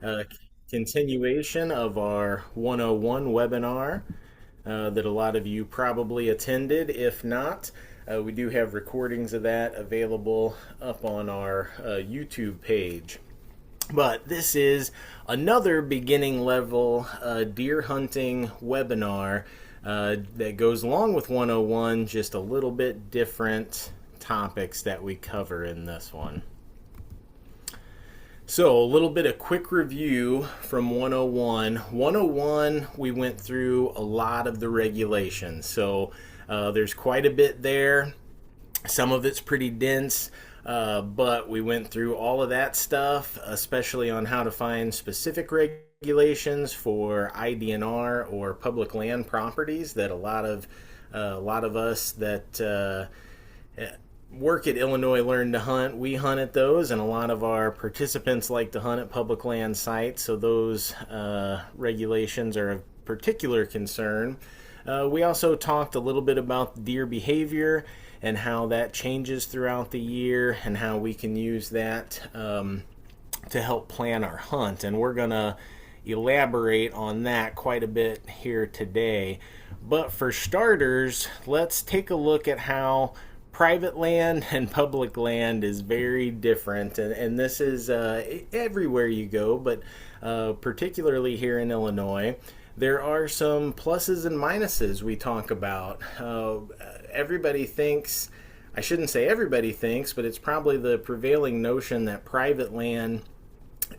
uh, continuation of our 101 webinar that a lot of you probably attended. If not, we do have recordings of that available up on our YouTube page. But this is another beginning level deer hunting webinar that goes along with 101, just a little bit different topics that we cover in this one. So, a little bit of quick review from 101. 101, we went through a lot of the regulations. So, there's quite a bit there. Some of it's pretty dense, but we went through all of that stuff, especially on how to find specific regulations for IDNR or public land properties that a lot of us that work at Illinois Learn to Hunt, we hunt at those, and a lot of our participants like to hunt at public land sites, so those regulations are of particular concern. We also talked a little bit about deer behavior and how that changes throughout the year and how we can use that to help plan our hunt. And we're going to elaborate on that quite a bit here today. But for starters, let's take a look at how private land and public land is very different. And this is everywhere you go, but particularly here in Illinois. There are some pluses and minuses we talk about. Everybody thinks, I shouldn't say everybody thinks, but it's probably the prevailing notion that private land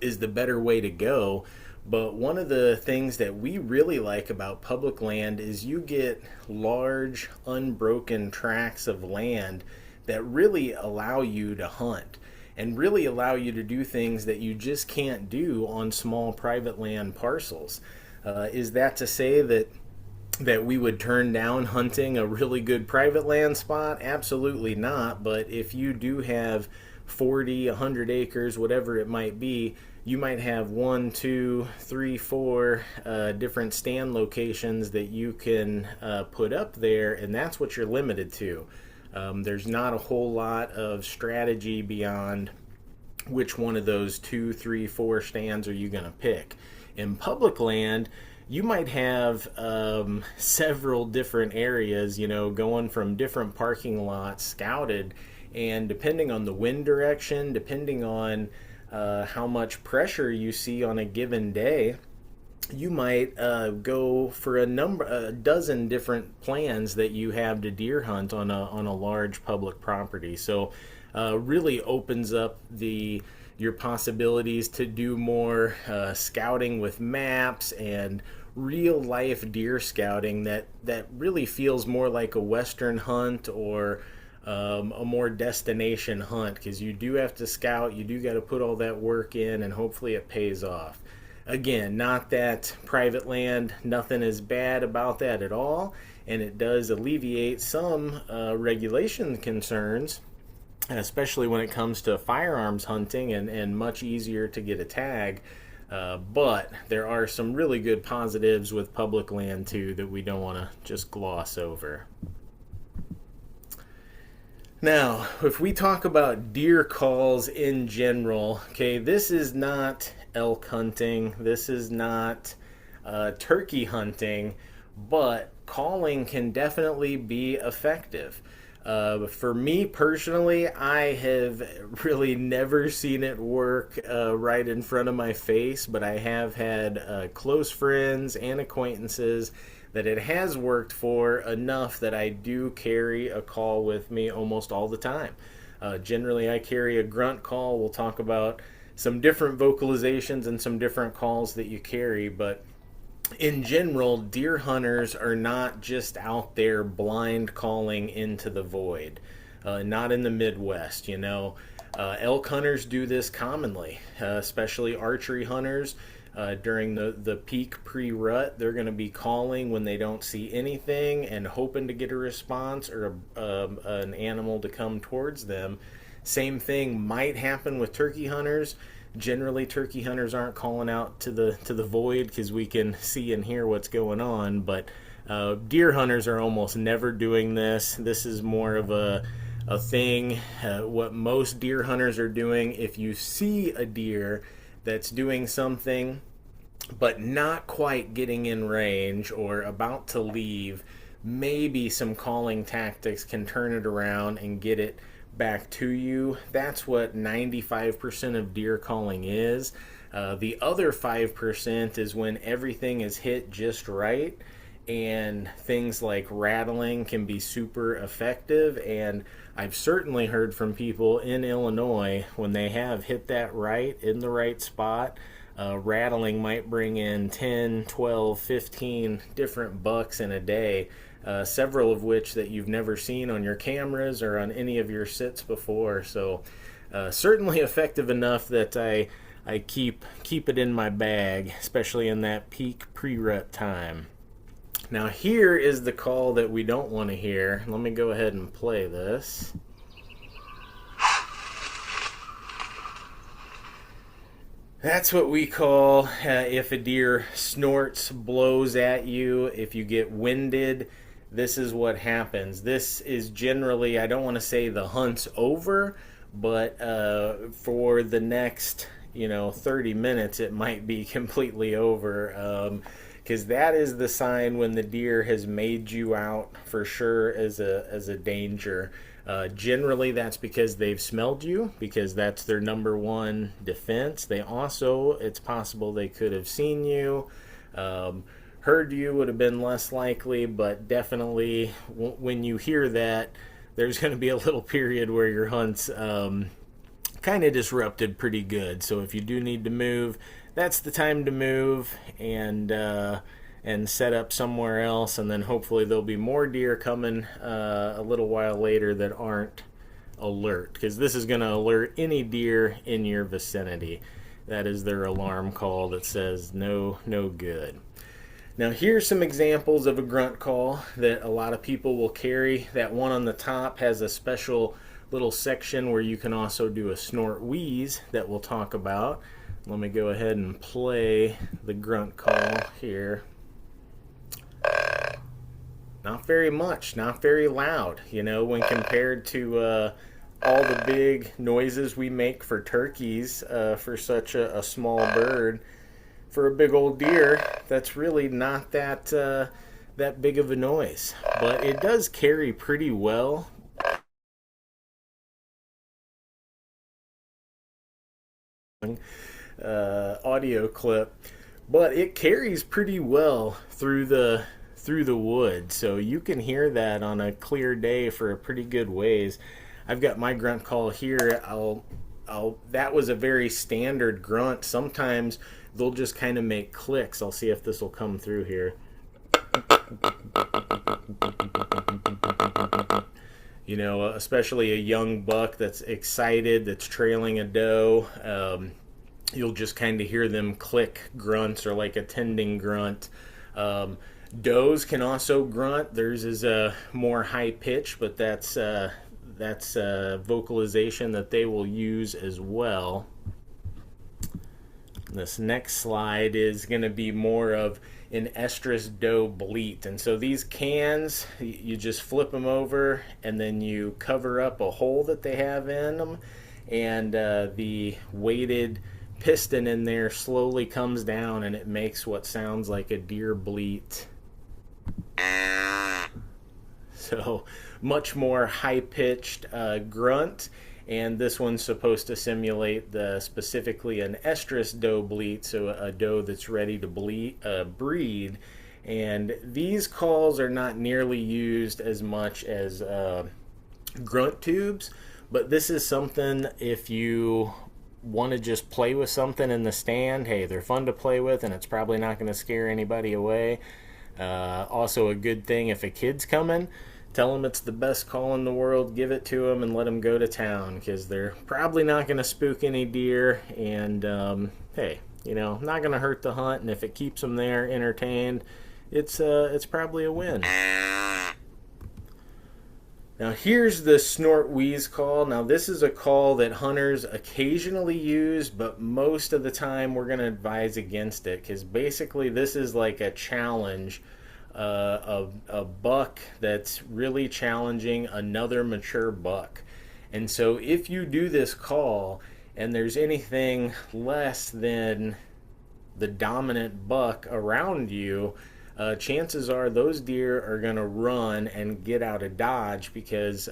is the better way to go. But one of the things that we really like about public land is you get large, unbroken tracts of land that really allow you to hunt and really allow you to do things that you just can't do on small private land parcels. Is that to say that we would turn down hunting a really good private land spot? Absolutely not. But if you do have 40, 100 acres, whatever it might be, you might have 1, 2, 3, 4 different stand locations that you can put up there, and that's what you're limited to. There's not a whole lot of strategy beyond which one of those 2, 3, 4 stands are you going to pick. In public land, you might have several different areas, going from different parking lots scouted, and depending on the wind direction, depending on how much pressure you see on a given day, you might go for a dozen different plans that you have to deer hunt on a large public property. So really opens up your possibilities to do more scouting with maps and real life deer scouting that really feels more like a western hunt or a more destination hunt, because you do have to scout, you do got to put all that work in, and hopefully it pays off. Again, not that private land, nothing is bad about that at all, and it does alleviate some regulation concerns, especially when it comes to firearms hunting and much easier to get a tag. But there are some really good positives with public land too that we don't want to just gloss over. Now, if we talk about deer calls in general, okay, this is not elk hunting, this is not turkey hunting, but calling can definitely be effective. For me personally, I have really never seen it work right in front of my face, but I have had close friends and acquaintances that it has worked for enough that I do carry a call with me almost all the time. Generally, I carry a grunt call. We'll talk about some different vocalizations and some different calls that you carry, but in general, deer hunters are not just out there blind calling into the void. Not in the Midwest, Elk hunters do this commonly, especially archery hunters. During the peak pre-rut, they're going to be calling when they don't see anything and hoping to get a response or an animal to come towards them. Same thing might happen with turkey hunters. Generally, turkey hunters aren't calling out to the void because we can see and hear what's going on, but deer hunters are almost never doing this. This is more of a thing. What most deer hunters are doing, if you see a deer that's doing something but not quite getting in range or about to leave, maybe some calling tactics can turn it around and get it back to you. That's what 95% of deer calling is. The other 5% is when everything is hit just right, and things like rattling can be super effective. And I've certainly heard from people in Illinois when they have hit that right in the right spot. Rattling might bring in 10, 12, 15 different bucks in a day, several of which that you've never seen on your cameras or on any of your sits before. So certainly effective enough that I keep it in my bag, especially in that peak pre-rut time. Now here is the call that we don't want to hear. Let me go ahead and play this. That's what we call if a deer snorts, blows at you, if you get winded, this is what happens. This is generally, I don't want to say the hunt's over, but for the next 30 minutes it might be completely over, because that is the sign when the deer has made you out for sure as a danger. Generally that's because they've smelled you, because that's their number one defense. They also, it's possible they could have seen you. Heard you would have been less likely, but definitely when you hear that, there's going to be a little period where your hunt's kind of disrupted pretty good. So if you do need to move, that's the time to move and set up somewhere else, and then hopefully there'll be more deer coming a little while later that aren't alert, because this is going to alert any deer in your vicinity. That is their alarm call that says no good. Now here's some examples of a grunt call that a lot of people will carry. That one on the top has a special little section where you can also do a snort wheeze that we'll talk about. Let me go ahead and play the grunt call here. Not very much, not very loud, when compared to all the big noises we make for turkeys for such a small bird. For a big old deer, that's really not that big of a noise, but it does carry pretty well. Audio clip, but it carries pretty well through the wood, so you can hear that on a clear day for a pretty good ways. I've got my grunt call here. That was a very standard grunt. Sometimes they'll just kind of make clicks. I'll see if this will come through here. Especially a young buck that's excited, that's trailing a doe. You'll just kind of hear them click grunts, or like a tending grunt. Does can also grunt. Theirs is more high pitch, but that's vocalization that they will use as well. This next slide is going to be more of an estrus doe bleat. And so these cans, you just flip them over and then you cover up a hole that they have in them, and the weighted piston in there slowly comes down and it makes what sounds like a deer bleat. So much more high-pitched grunt, and this one's supposed to simulate specifically an estrus doe bleat, so a doe that's ready to breed. And these calls are not nearly used as much as grunt tubes, but this is something if you want to just play with something in the stand, hey, they're fun to play with and it's probably not going to scare anybody away. Also a good thing if a kid's coming, tell them it's the best call in the world, give it to them and let them go to town, because they're probably not going to spook any deer, and hey, not going to hurt the hunt, and if it keeps them there entertained, it's probably a win. Now here's the snort wheeze call. Now this is a call that hunters occasionally use, but most of the time we're going to advise against it, because basically this is like a challenge, a buck that's really challenging another mature buck. And so if you do this call and there's anything less than the dominant buck around you, chances are those deer are going to run and get out of dodge because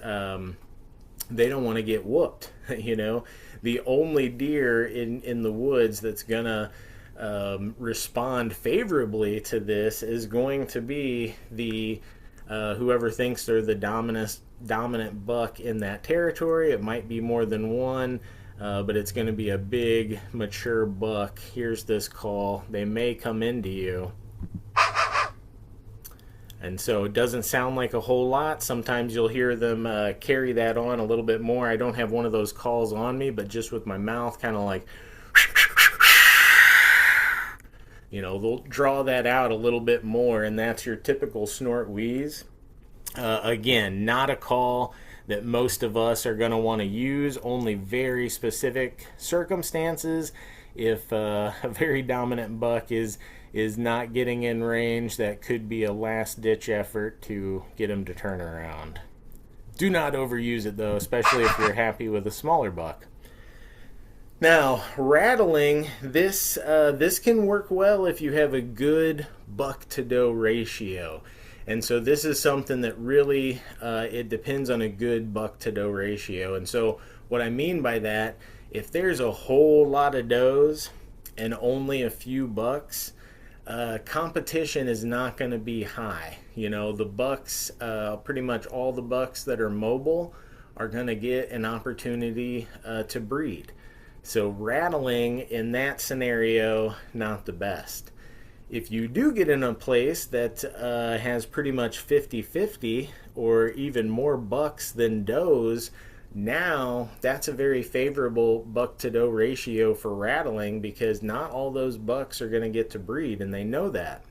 they don't want to get whooped. You know, the only deer in the woods that's going to respond favorably to this is going to be the whoever thinks they're the dominant buck in that territory. It might be more than one, but it's going to be a big mature buck. Here's this call. They may come into you. And so it doesn't sound like a whole lot. Sometimes you'll hear them carry that on a little bit more. I don't have one of those calls on me, but just with my mouth kind of like, you know, they'll draw that out a little bit more, and that's your typical snort wheeze. Again, not a call that most of us are going to want to use, only very specific circumstances. If a very dominant buck is not getting in range, that could be a last-ditch effort to get him to turn around. Do not overuse it, though, especially if you're happy with a smaller buck. Now, rattling, this can work well if you have a good buck-to-doe ratio. And so this is something that really, it depends on a good buck-to-doe ratio. And so what I mean by that, if there's a whole lot of does and only a few bucks, competition is not going to be high. You know, the bucks, pretty much all the bucks that are mobile are going to get an opportunity to breed. So rattling in that scenario, not the best. If you do get in a place that has pretty much 50-50 or even more bucks than does, now that's a very favorable buck-to-doe ratio for rattling, because not all those bucks are going to get to breed, and they know that.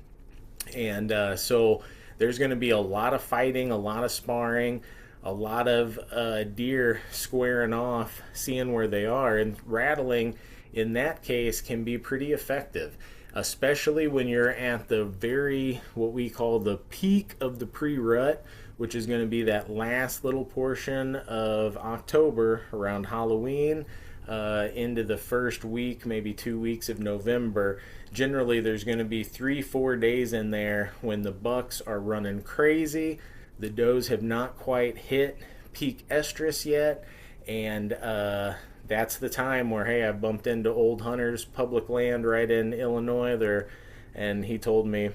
And so there's going to be a lot of fighting, a lot of sparring, a lot of deer squaring off, seeing where they are, and rattling in that case can be pretty effective, especially when you're at the very, what we call the peak of the pre-rut, which is going to be that last little portion of October around Halloween into the first week, maybe 2 weeks of November. Generally, there's going to be 3-4 days in there when the bucks are running crazy. The does have not quite hit peak estrus yet, and that's the time where, hey, I bumped into Old Hunter's public land right in Illinois there, and he told me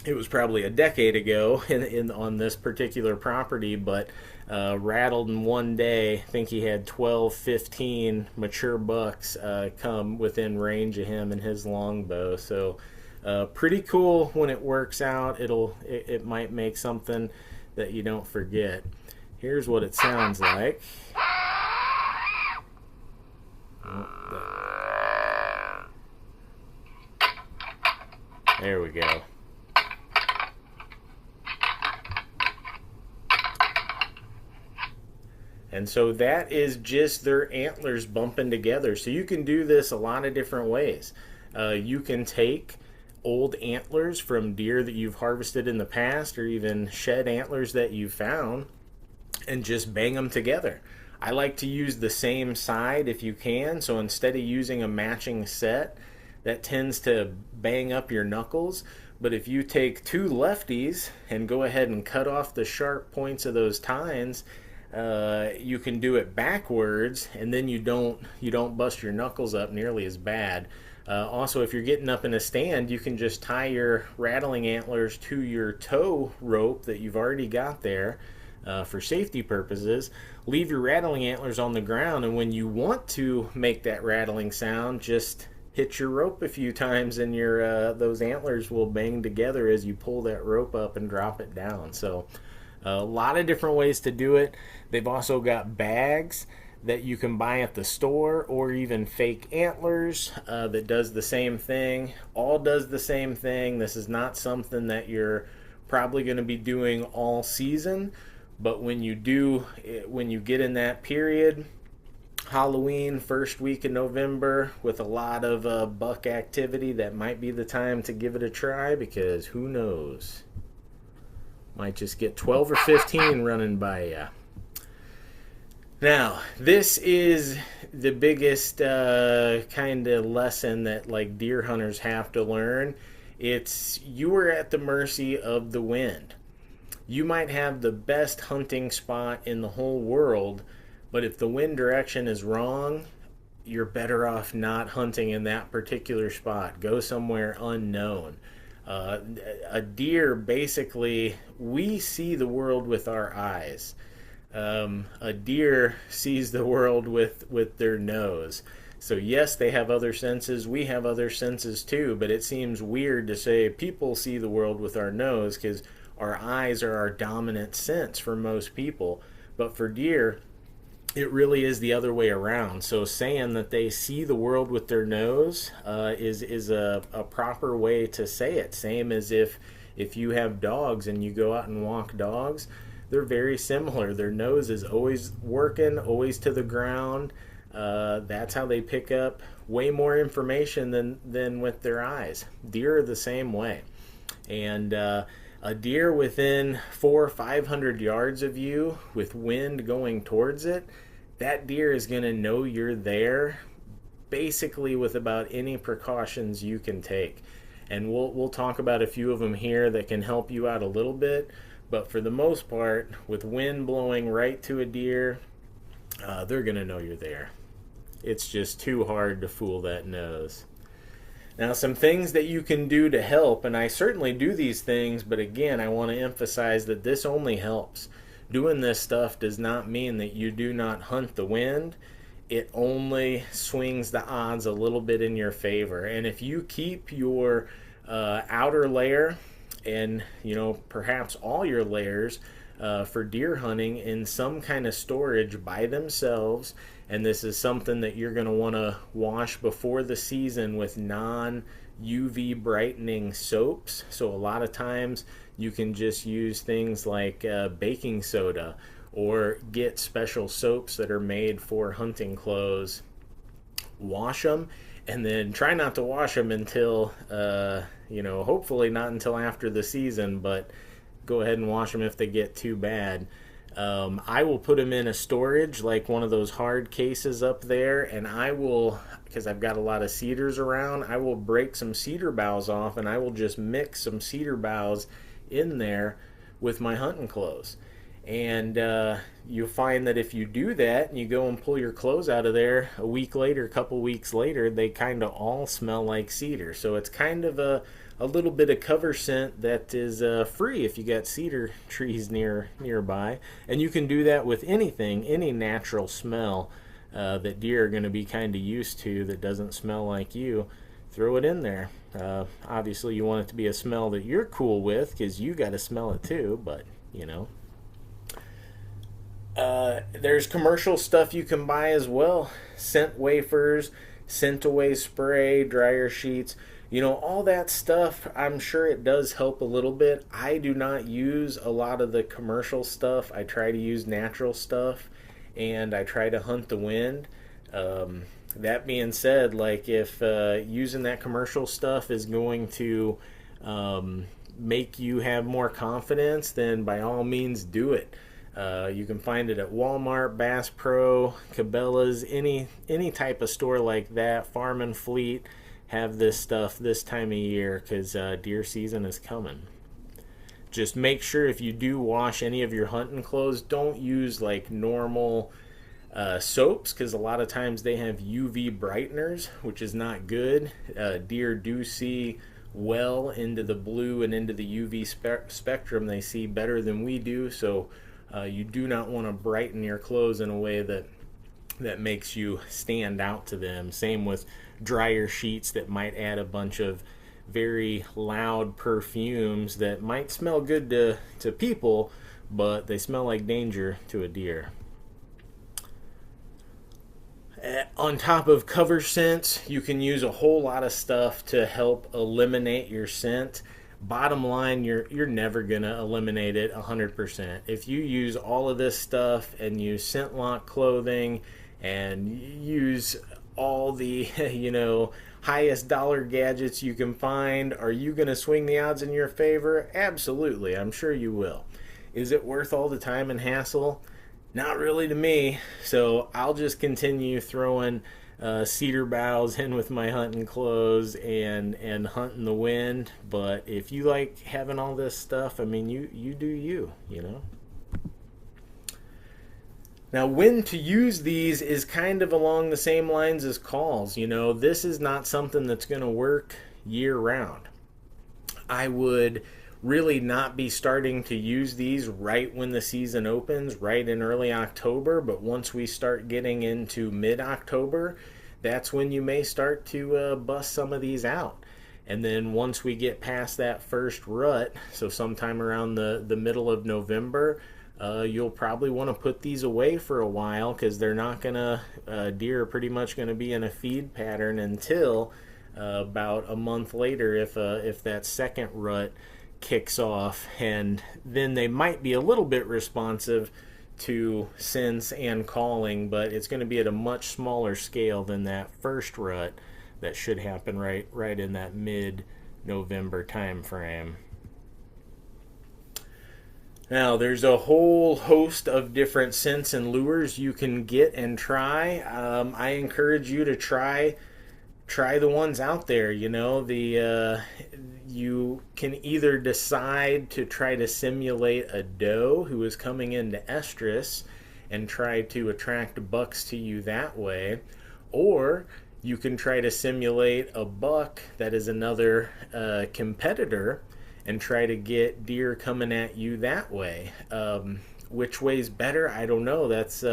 it was probably a decade ago on this particular property, but rattled in one day. I think he had 12-15 mature bucks come within range of him and his longbow. So pretty cool when it works out. It might make something that you don't forget. Here's what it sounds like. There we go. And so that is just their antlers bumping together. So you can do this a lot of different ways. You can take old antlers from deer that you've harvested in the past, or even shed antlers that you found, and just bang them together. I like to use the same side if you can. So instead of using a matching set, that tends to bang up your knuckles. But if you take two lefties and go ahead and cut off the sharp points of those tines, you can do it backwards, and then you don't bust your knuckles up nearly as bad. Also, if you're getting up in a stand, you can just tie your rattling antlers to your tow rope that you've already got there for safety purposes. Leave your rattling antlers on the ground, and when you want to make that rattling sound, just hit your rope a few times, and your those antlers will bang together as you pull that rope up and drop it down. So a lot of different ways to do it. They've also got bags that you can buy at the store, or even fake antlers that does the same thing. All does the same thing. This is not something that you're probably going to be doing all season, but when you get in that period, Halloween, first week in November, with a lot of buck activity, that might be the time to give it a try, because who knows? Might just get 12 or 15 running by you. Now, this is the biggest kind of lesson that like deer hunters have to learn. It's you are at the mercy of the wind. You might have the best hunting spot in the whole world, but if the wind direction is wrong, you're better off not hunting in that particular spot. Go somewhere unknown. Uh, a deer, basically, we see the world with our eyes. A deer sees the world with their nose. So, yes, they have other senses. We have other senses too, but it seems weird to say people see the world with our nose because our eyes are our dominant sense for most people. But for deer, it really is the other way around. So saying that they see the world with their nose is a proper way to say it. Same as if you have dogs and you go out and walk dogs, they're very similar. Their nose is always working, always to the ground. That's how they pick up way more information than with their eyes. Deer are the same way. And a deer within 400 or 500 yards of you with wind going towards it, that deer is going to know you're there basically with about any precautions you can take. And we'll talk about a few of them here that can help you out a little bit. But for the most part, with wind blowing right to a deer, they're going to know you're there. It's just too hard to fool that nose. Now, some things that you can do to help, and I certainly do these things, but again, I want to emphasize that this only helps. Doing this stuff does not mean that you do not hunt the wind. It only swings the odds a little bit in your favor. And if you keep your outer layer and perhaps all your layers for deer hunting in some kind of storage by themselves, and this is something that you're going to want to wash before the season with non UV brightening soaps. So a lot of times you can just use things like baking soda or get special soaps that are made for hunting clothes. Wash them and then try not to wash them until, hopefully not until after the season, but go ahead and wash them if they get too bad. I will put them in a storage, like one of those hard cases up there, and I will, because I've got a lot of cedars around, I will break some cedar boughs off and I will just mix some cedar boughs in there with my hunting clothes. And you'll find that if you do that and you go and pull your clothes out of there a week later, a couple weeks later, they kind of all smell like cedar. So it's kind of a little bit of cover scent that is free if you got cedar trees nearby. And you can do that with anything, any natural smell that deer are going to be kind of used to that doesn't smell like you. Throw it in there. Obviously, you want it to be a smell that you're cool with because you got to smell it too, but there's commercial stuff you can buy as well. Scent wafers, scent away spray, dryer sheets. All that stuff, I'm sure it does help a little bit. I do not use a lot of the commercial stuff. I try to use natural stuff, and I try to hunt the wind. That being said, like if using that commercial stuff is going to make you have more confidence, then by all means do it. You can find it at Walmart, Bass Pro, Cabela's, any type of store like that. Farm and Fleet have this stuff this time of year because deer season is coming. Just make sure if you do wash any of your hunting clothes, don't use like normal soaps because a lot of times they have UV brighteners, which is not good. Deer do see well into the blue and into the UV spectrum. They see better than we do, so you do not want to brighten your clothes in a way that makes you stand out to them. Same with dryer sheets that might add a bunch of very loud perfumes that might smell good to people, but they smell like danger to a deer. On top of cover scents, you can use a whole lot of stuff to help eliminate your scent. Bottom line, you're never gonna eliminate it 100%. If you use all of this stuff and use scent lock clothing and use all the highest dollar gadgets you can find, are you gonna swing the odds in your favor? Absolutely, I'm sure you will. Is it worth all the time and hassle? Not really to me. So I'll just continue throwing cedar boughs in with my hunting clothes and hunting the wind. But if you like having all this stuff, I mean, you do you, you know. Now, when to use these is kind of along the same lines as calls. You know, this is not something that's going to work year round. I would really not be starting to use these right when the season opens, right in early October. But once we start getting into mid October, that's when you may start to bust some of these out. And then once we get past that first rut, so sometime around the middle of November, you'll probably want to put these away for a while because they're not going to, deer are pretty much going to be in a feed pattern until about a month later if that second rut kicks off, and then they might be a little bit responsive to scents and calling, but it's going to be at a much smaller scale than that first rut that should happen right in that mid November time frame. Now, there's a whole host of different scents and lures you can get and try. I encourage you to try the ones out there. You know, the you can either decide to try to simulate a doe who is coming into estrus and try to attract bucks to you that way, or you can try to simulate a buck that is another competitor and try to get deer coming at you that way. Which way's better? I don't know. That's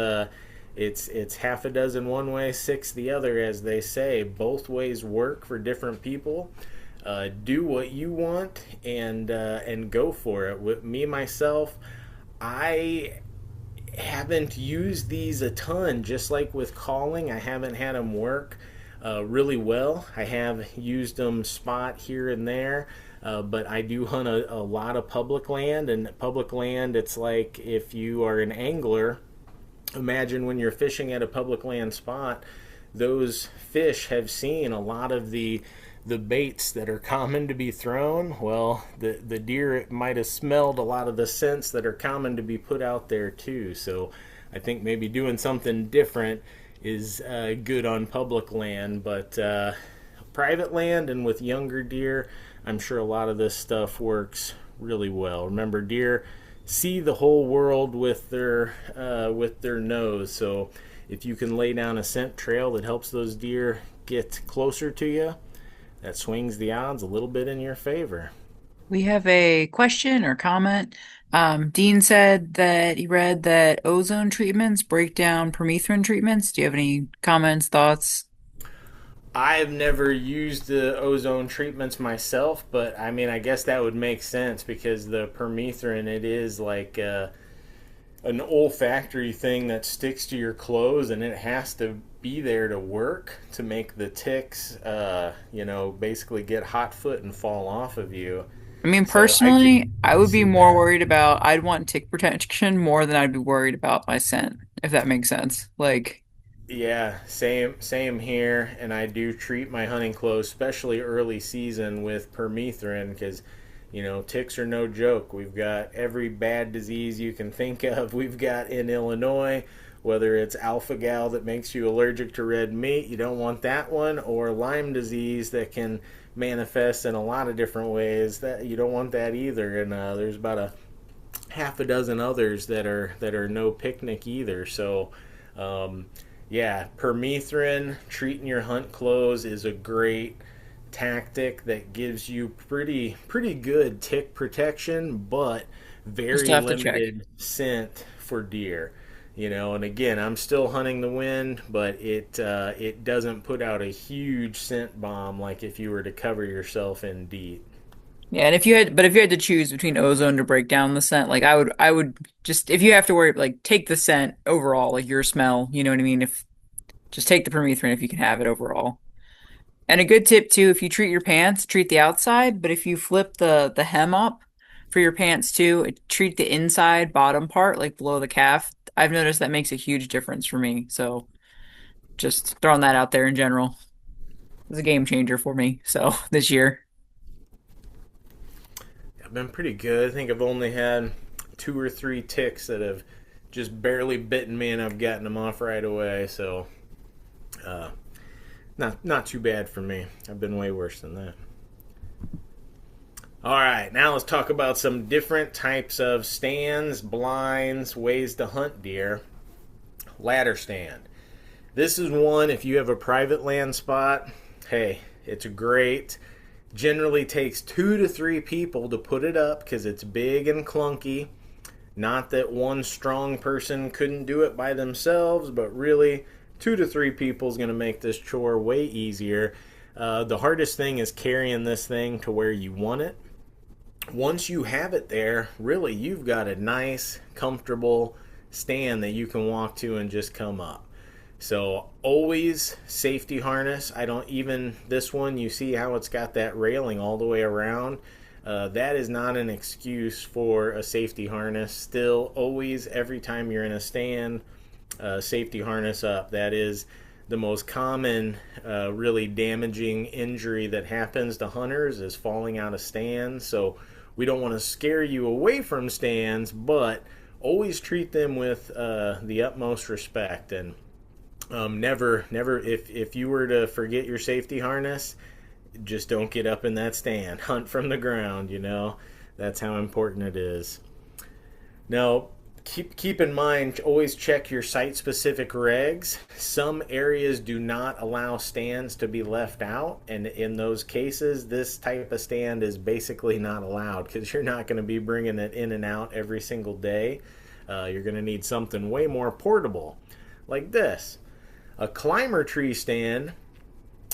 it's half a dozen one way, six the other, as they say. Both ways work for different people. Do what you want and go for it. With me myself, I haven't used these a ton. Just like with calling, I haven't had them work really well. I have used them spot here and there, but I do hunt a lot of public land. And public land, it's like if you are an angler, imagine when you're fishing at a public land spot, those fish have seen a lot of the baits that are common to be thrown. Well, the deer might have smelled a lot of the scents that are common to be put out there too. So I think maybe doing something different is good on public land, but private land and with younger deer, I'm sure a lot of this stuff works really well. Remember, deer see the whole world with their nose. So if you can lay down a scent trail that helps those deer get closer to you, that swings the odds a little bit in your favor. We have a question or comment. Dean said that he read that ozone treatments break down permethrin treatments. Do you have any comments, thoughts? I've never used the ozone treatments myself, but I mean, I guess that would make sense because the permethrin, it is like an olfactory thing that sticks to your clothes, and it has to be there to work to make the ticks, basically get hot foot and fall off of you. I mean, So I could personally, I would be see more that. worried about, I'd want tick protection more than I'd be worried about my scent, if that makes sense. Like, Yeah, same here, and I do treat my hunting clothes, especially early season, with permethrin because ticks are no joke. We've got every bad disease you can think of. We've got in Illinois, whether it's alpha gal that makes you allergic to red meat, you don't want that one, or Lyme disease that can manifest in a lot of different ways. That you don't want that either. And there's about a half a dozen others that are no picnic either. So. Um, yeah, permethrin treating your hunt clothes is a great tactic that gives you pretty good tick protection, but just very have to check. limited scent for deer. And again, I'm still hunting the wind, but it doesn't put out a huge scent bomb like if you were to cover yourself in DEET. Yeah, and if you had to choose between ozone to break down the scent, like I would just, if you have to worry, like take the scent overall, like your smell, you know what I mean? If just take the permethrin if you can have it overall. And a good tip too, if you treat your pants, treat the outside, but if you flip the hem up for your pants too, treat the inside bottom part, like below the calf. I've noticed that makes a huge difference for me. So just throwing that out there in general. It's a game changer for me. So this year. I've been pretty good. I think I've only had two or three ticks that have just barely bitten me, and I've gotten them off right away. So, uh, not too bad for me. I've been way worse than that. All right, now let's talk about some different types of stands, blinds, ways to hunt deer. Ladder stand. This is one, if you have a private land spot, hey, it's great. Generally takes 2 to 3 people to put it up because it's big and clunky. Not that one strong person couldn't do it by themselves, but really 2 to 3 people is going to make this chore way easier. The hardest thing is carrying this thing to where you want it. Once you have it there, really you've got a nice, comfortable stand that you can walk to and just come up. So always safety harness. I don't even, this one, you see how it's got that railing all the way around. That is not an excuse for a safety harness. Still, always, every time you're in a stand, safety harness up. That is the most common, really damaging injury that happens to hunters is falling out of stands. So we don't want to scare you away from stands, but always treat them with the utmost respect. And never, if you were to forget your safety harness, just don't get up in that stand. Hunt from the ground, you know. That's how important it is. Now, keep in mind, always check your site-specific regs. Some areas do not allow stands to be left out, and in those cases, this type of stand is basically not allowed because you're not going to be bringing it in and out every single day. You're going to need something way more portable, like this. A climber tree stand.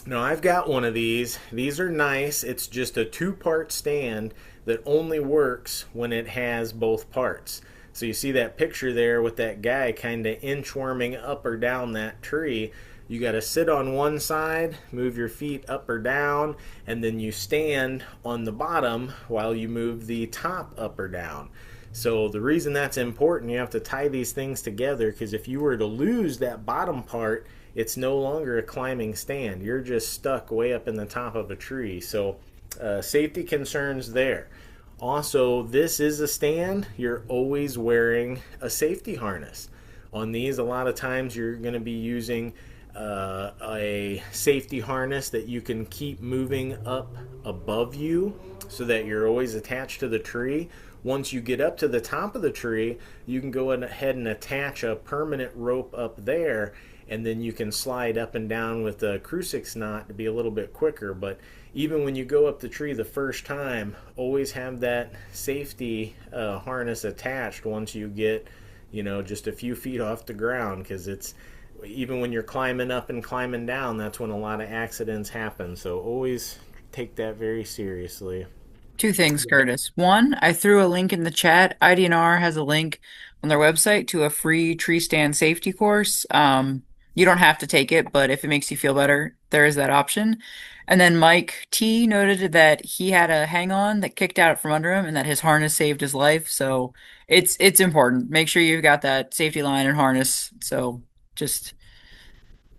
Now, I've got one of these. These are nice. It's just a two-part stand that only works when it has both parts. So you see that picture there with that guy kind of inchworming up or down that tree. You got to sit on one side, move your feet up or down, and then you stand on the bottom while you move the top up or down. So the reason that's important, you have to tie these things together, because if you were to lose that bottom part, it's no longer a climbing stand. You're just stuck way up in the top of a tree. So safety concerns there. Also, this is a stand. You're always wearing a safety harness. On these, a lot of times you're going to be using a safety harness that you can keep moving up above you so that you're always attached to the tree. Once you get up to the top of the tree, you can go ahead and attach a permanent rope up there, and then you can slide up and down with a crucifix knot to be a little bit quicker. But even when you go up the tree the first time, always have that safety harness attached once you get, just a few feet off the ground, because it's, even when you're climbing up and climbing down, that's when a lot of accidents happen. So always take that very seriously. Two things, Curtis. One, I threw a link in the chat. IDNR has a link on their website to a free tree stand safety course. You don't have to take it, but if it makes you feel better, there is that option. And then Mike T noted that he had a hang on that kicked out from under him and that his harness saved his life. So it's important. Make sure you've got that safety line and harness. So just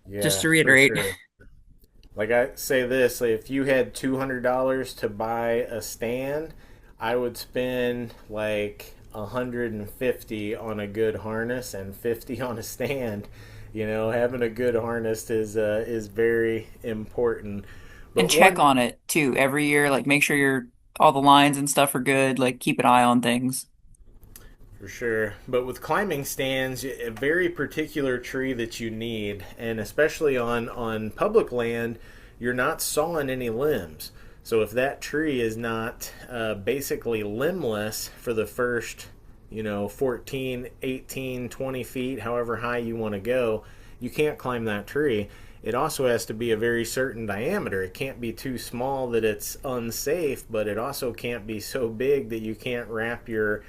just Yeah, to for reiterate. sure. Like I say this, like if you had $200 to buy a stand, I would spend like 150 on a good harness and 50 on a stand. Having a good harness is very important. And But check one on it too every year. Like make sure all the lines and stuff are good. Like keep an eye on things. For sure. But with climbing stands, a very particular tree that you need, and especially on public land, you're not sawing any limbs. So if that tree is not basically limbless for the first, 14, 18, 20 feet, however high you want to go, you can't climb that tree. It also has to be a very certain diameter. It can't be too small that it's unsafe, but it also can't be so big that you can't wrap your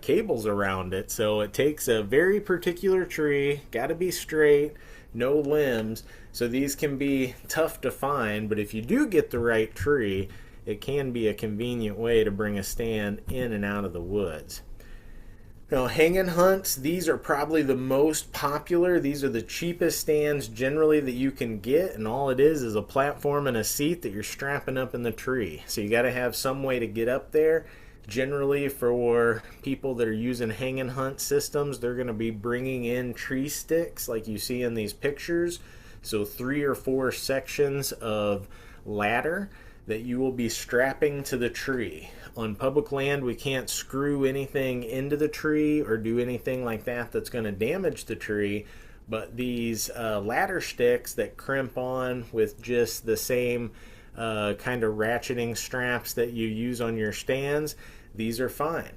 cables around it. So it takes a very particular tree, got to be straight, no limbs. So these can be tough to find, but if you do get the right tree, it can be a convenient way to bring a stand in and out of the woods. Now, hanging hunts, these are probably the most popular. These are the cheapest stands generally that you can get, and all it is a platform and a seat that you're strapping up in the tree. So you got to have some way to get up there. Generally, for people that are using hang and hunt systems, they're going to be bringing in tree sticks like you see in these pictures. So, 3 or 4 sections of ladder that you will be strapping to the tree. On public land, we can't screw anything into the tree or do anything like that that's going to damage the tree. But these ladder sticks that crimp on with just the same kind of ratcheting straps that you use on your stands, these are fine.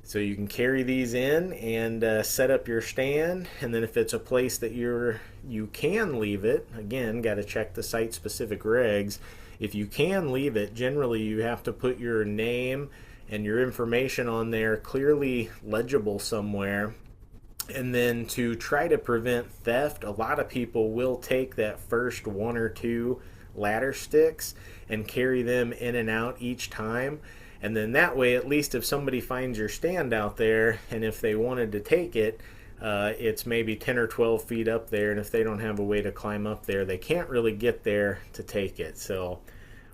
So you can carry these in and set up your stand, and then if it's a place that you can leave it, again, got to check the site-specific regs. If you can leave it, generally you have to put your name and your information on there clearly legible somewhere. And then to try to prevent theft, a lot of people will take that first 1 or 2 ladder sticks and carry them in and out each time. And then that way, at least if somebody finds your stand out there and if they wanted to take it, it's maybe 10 or 12 feet up there. And if they don't have a way to climb up there, they can't really get there to take it. So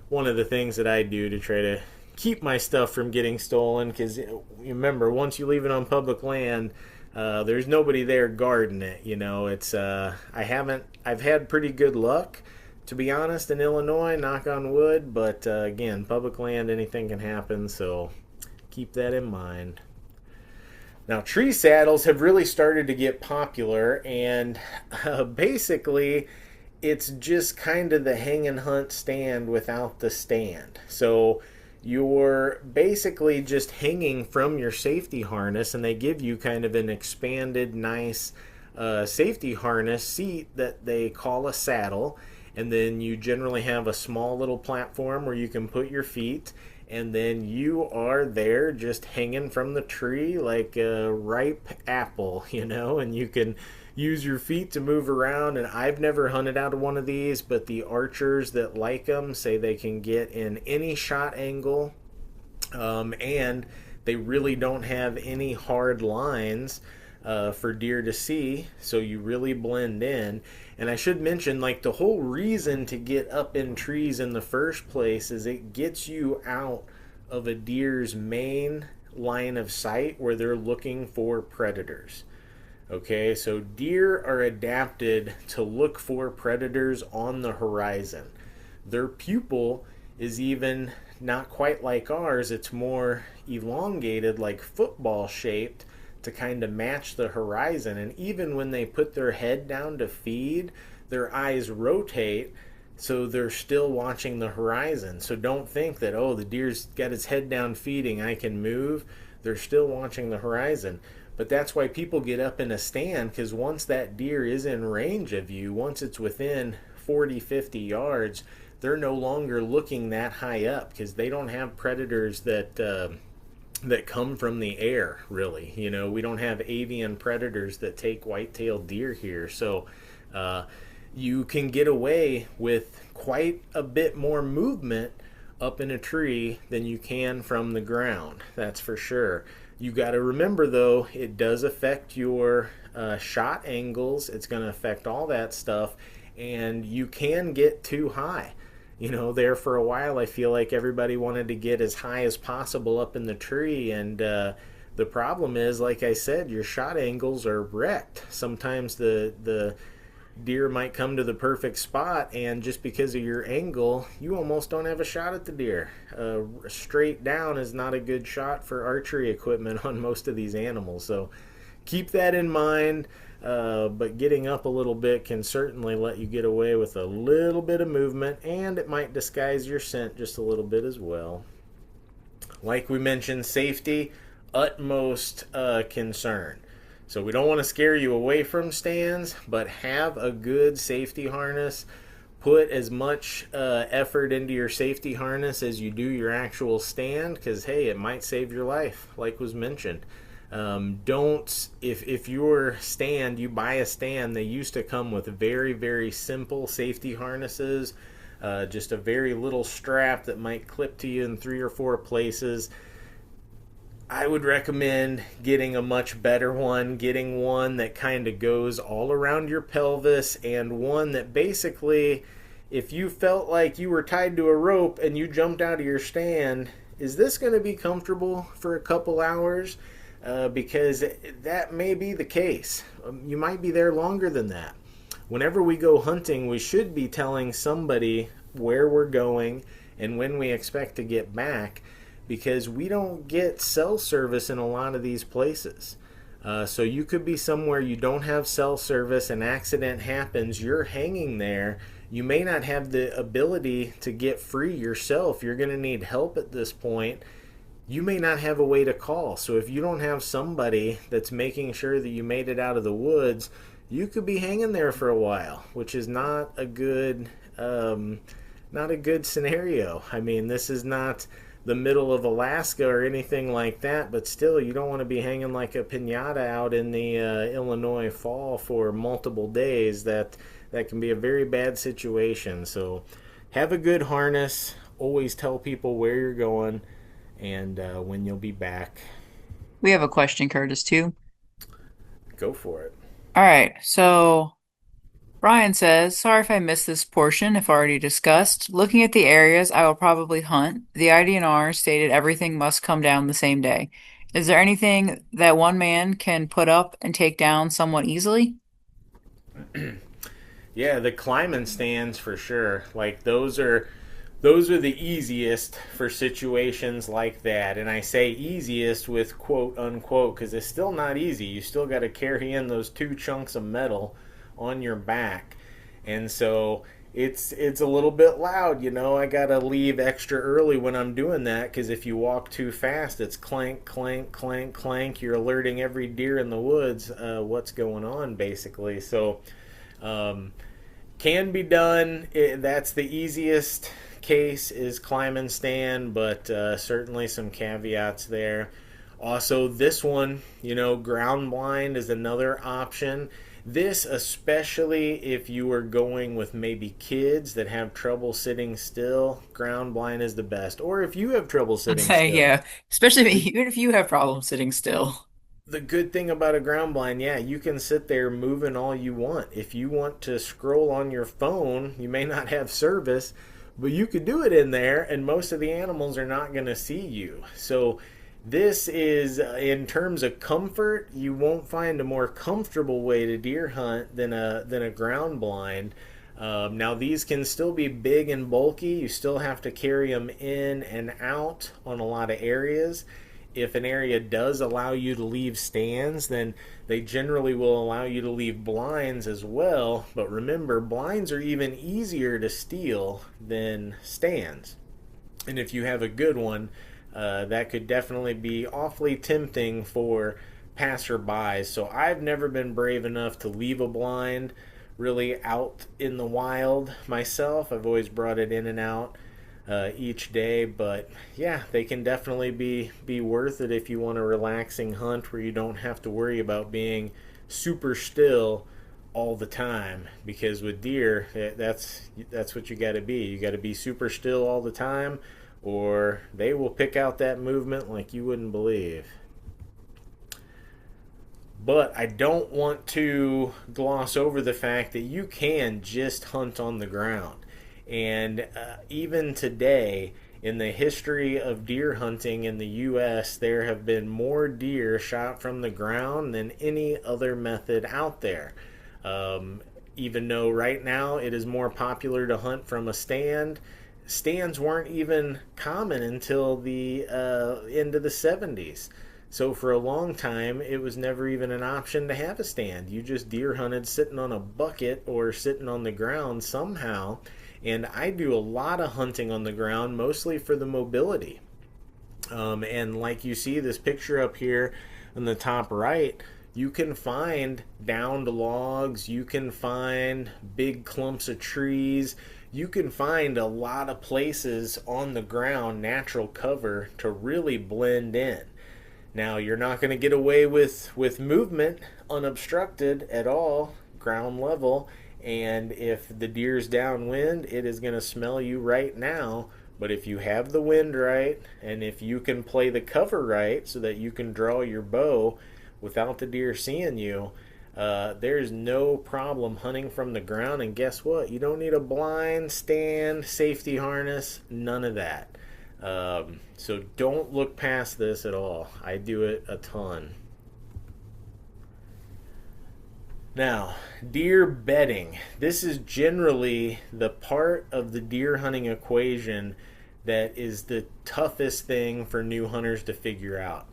one of the things that I do to try to keep my stuff from getting stolen, because remember, once you leave it on public land, there's nobody there guarding it. It's I've had pretty good luck, to be honest, in Illinois, knock on wood, but again, public land, anything can happen, so keep that in mind. Now, tree saddles have really started to get popular, and basically, it's just kind of the hang and hunt stand without the stand. So you're basically just hanging from your safety harness, and they give you kind of an expanded, nice safety harness seat that they call a saddle. And then you generally have a small little platform where you can put your feet, and then you are there just hanging from the tree like a ripe apple, and you can use your feet to move around. And I've never hunted out of one of these, but the archers that like them say they can get in any shot angle, and they really don't have any hard lines for deer to see, so you really blend in. And I should mention, like, the whole reason to get up in trees in the first place is it gets you out of a deer's main line of sight where they're looking for predators. Okay, so deer are adapted to look for predators on the horizon. Their pupil is even not quite like ours, it's more elongated, like football shaped, to kind of match the horizon. And even when they put their head down to feed, their eyes rotate so they're still watching the horizon. So don't think that, oh, the deer's got its head down feeding, I can move. They're still watching the horizon. But that's why people get up in a stand, because once that deer is in range of you, once it's within 40, 50 yards, they're no longer looking that high up, because they don't have predators that come from the air, really. We don't have avian predators that take white-tailed deer here. So you can get away with quite a bit more movement up in a tree than you can from the ground. That's for sure. You got to remember, though, it does affect your shot angles. It's going to affect all that stuff, and you can get too high. There for a while, I feel like everybody wanted to get as high as possible up in the tree, and the problem is, like I said, your shot angles are wrecked. Sometimes the deer might come to the perfect spot, and just because of your angle, you almost don't have a shot at the deer. Straight down is not a good shot for archery equipment on most of these animals, so keep that in mind. But getting up a little bit can certainly let you get away with a little bit of movement, and it might disguise your scent just a little bit as well. Like we mentioned, safety, utmost concern. So we don't want to scare you away from stands, but have a good safety harness. Put as much effort into your safety harness as you do your actual stand, because, hey, it might save your life, like was mentioned. If your stand, you buy a stand, they used to come with very, very simple safety harnesses, just a very little strap that might clip to you in 3 or 4 places. I would recommend getting a much better one, getting one that kind of goes all around your pelvis, and one that basically, if you felt like you were tied to a rope and you jumped out of your stand is this going to be comfortable for a couple hours? Because that may be the case. You might be there longer than that. Whenever we go hunting, we should be telling somebody where we're going and when we expect to get back, because we don't get cell service in a lot of these places. So you could be somewhere you don't have cell service, an accident happens, you're hanging there. You may not have the ability to get free yourself. You're going to need help at this point. You may not have a way to call. So if you don't have somebody that's making sure that you made it out of the woods, you could be hanging there for a while, which is not a good scenario. I mean, this is not the middle of Alaska or anything like that, but still, you don't want to be hanging like a piñata out in the Illinois fall for multiple days. That can be a very bad situation. So, have a good harness. Always tell people where you're going and when you'll be back. We have a question, Curtis, too. Go for it. All right, so Brian says, sorry if I missed this portion, if already discussed. Looking at the areas I will probably hunt, the IDNR stated everything must come down the same day. Is there anything that one man can put up and take down somewhat easily? Yeah, the climbing stands for sure. Like those are the easiest for situations like that. And I say easiest with quote unquote because it's still not easy. You still got to carry in those two chunks of metal on your back. And so it's a little bit loud, you know. I got to leave extra early when I'm doing that because if you walk too fast, it's clank, clank, clank, clank. You're alerting every deer in the woods what's going on, basically. So um, can be done. That's the easiest case is climb and stand, but certainly some caveats there. Also, this one, you know, ground blind is another option. This, especially if you are going with maybe kids that have trouble sitting still, ground blind is the best. Or if you have trouble I'd sitting say, still, yeah, especially the even if you have problems sitting still. the good thing about a ground blind, yeah, you can sit there moving all you want. If you want to scroll on your phone, you may not have service, but you could do it in there, and most of the animals are not going to see you. So, this is, in terms of comfort, you won't find a more comfortable way to deer hunt than a ground blind. Now, these can still be big and bulky. You still have to carry them in and out on a lot of areas. If an area does allow you to leave stands, then they generally will allow you to leave blinds as well. But remember, blinds are even easier to steal than stands. And if you have a good one, that could definitely be awfully tempting for passerbys. So I've never been brave enough to leave a blind really out in the wild myself. I've always brought it in and out each day, but yeah, they can definitely be worth it if you want a relaxing hunt where you don't have to worry about being super still all the time. Because with deer, that's what you got to be. You got to be super still all the time, or they will pick out that movement like you wouldn't believe. But I don't want to gloss over the fact that you can just hunt on the ground. And even today, in the history of deer hunting in the U.S., there have been more deer shot from the ground than any other method out there. Even though right now it is more popular to hunt from a stand, stands weren't even common until the end of the 70s. So for a long time, it was never even an option to have a stand. You just deer hunted sitting on a bucket or sitting on the ground somehow. And I do a lot of hunting on the ground, mostly for the mobility. And like you see this picture up here in the top right, you can find downed logs, you can find big clumps of trees, you can find a lot of places on the ground, natural cover, to really blend in. Now, you're not going to get away with movement unobstructed at all, ground level, and if the deer's downwind, it is going to smell you right now. But if you have the wind right, and if you can play the cover right so that you can draw your bow without the deer seeing you, there's no problem hunting from the ground. And guess what? You don't need a blind, stand, safety harness, none of that. So don't look past this at all. I do it a ton. Now, deer bedding. This is generally the part of the deer hunting equation that is the toughest thing for new hunters to figure out.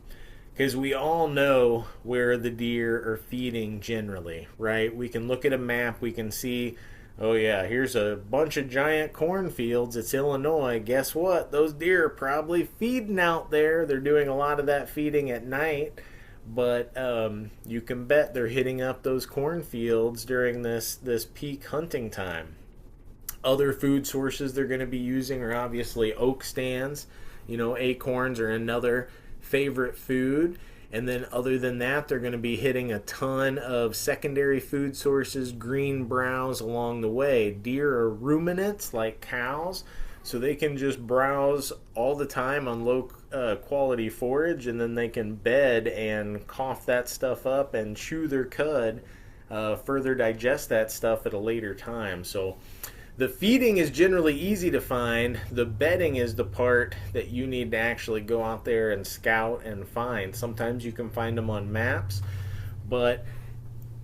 Because we all know where the deer are feeding generally, right? We can look at a map, we can see, oh yeah, here's a bunch of giant cornfields. It's Illinois. Guess what? Those deer are probably feeding out there. They're doing a lot of that feeding at night, but you can bet they're hitting up those cornfields during this peak hunting time. Other food sources they're going to be using are obviously oak stands. Acorns are another favorite food. And then, other than that, they're going to be hitting a ton of secondary food sources, green browse along the way. Deer are ruminants like cows, so they can just browse all the time on low quality forage, and then they can bed and cough that stuff up and chew their cud, further digest that stuff at a later time. So the feeding is generally easy to find. The bedding is the part that you need to actually go out there and scout and find. Sometimes you can find them on maps, but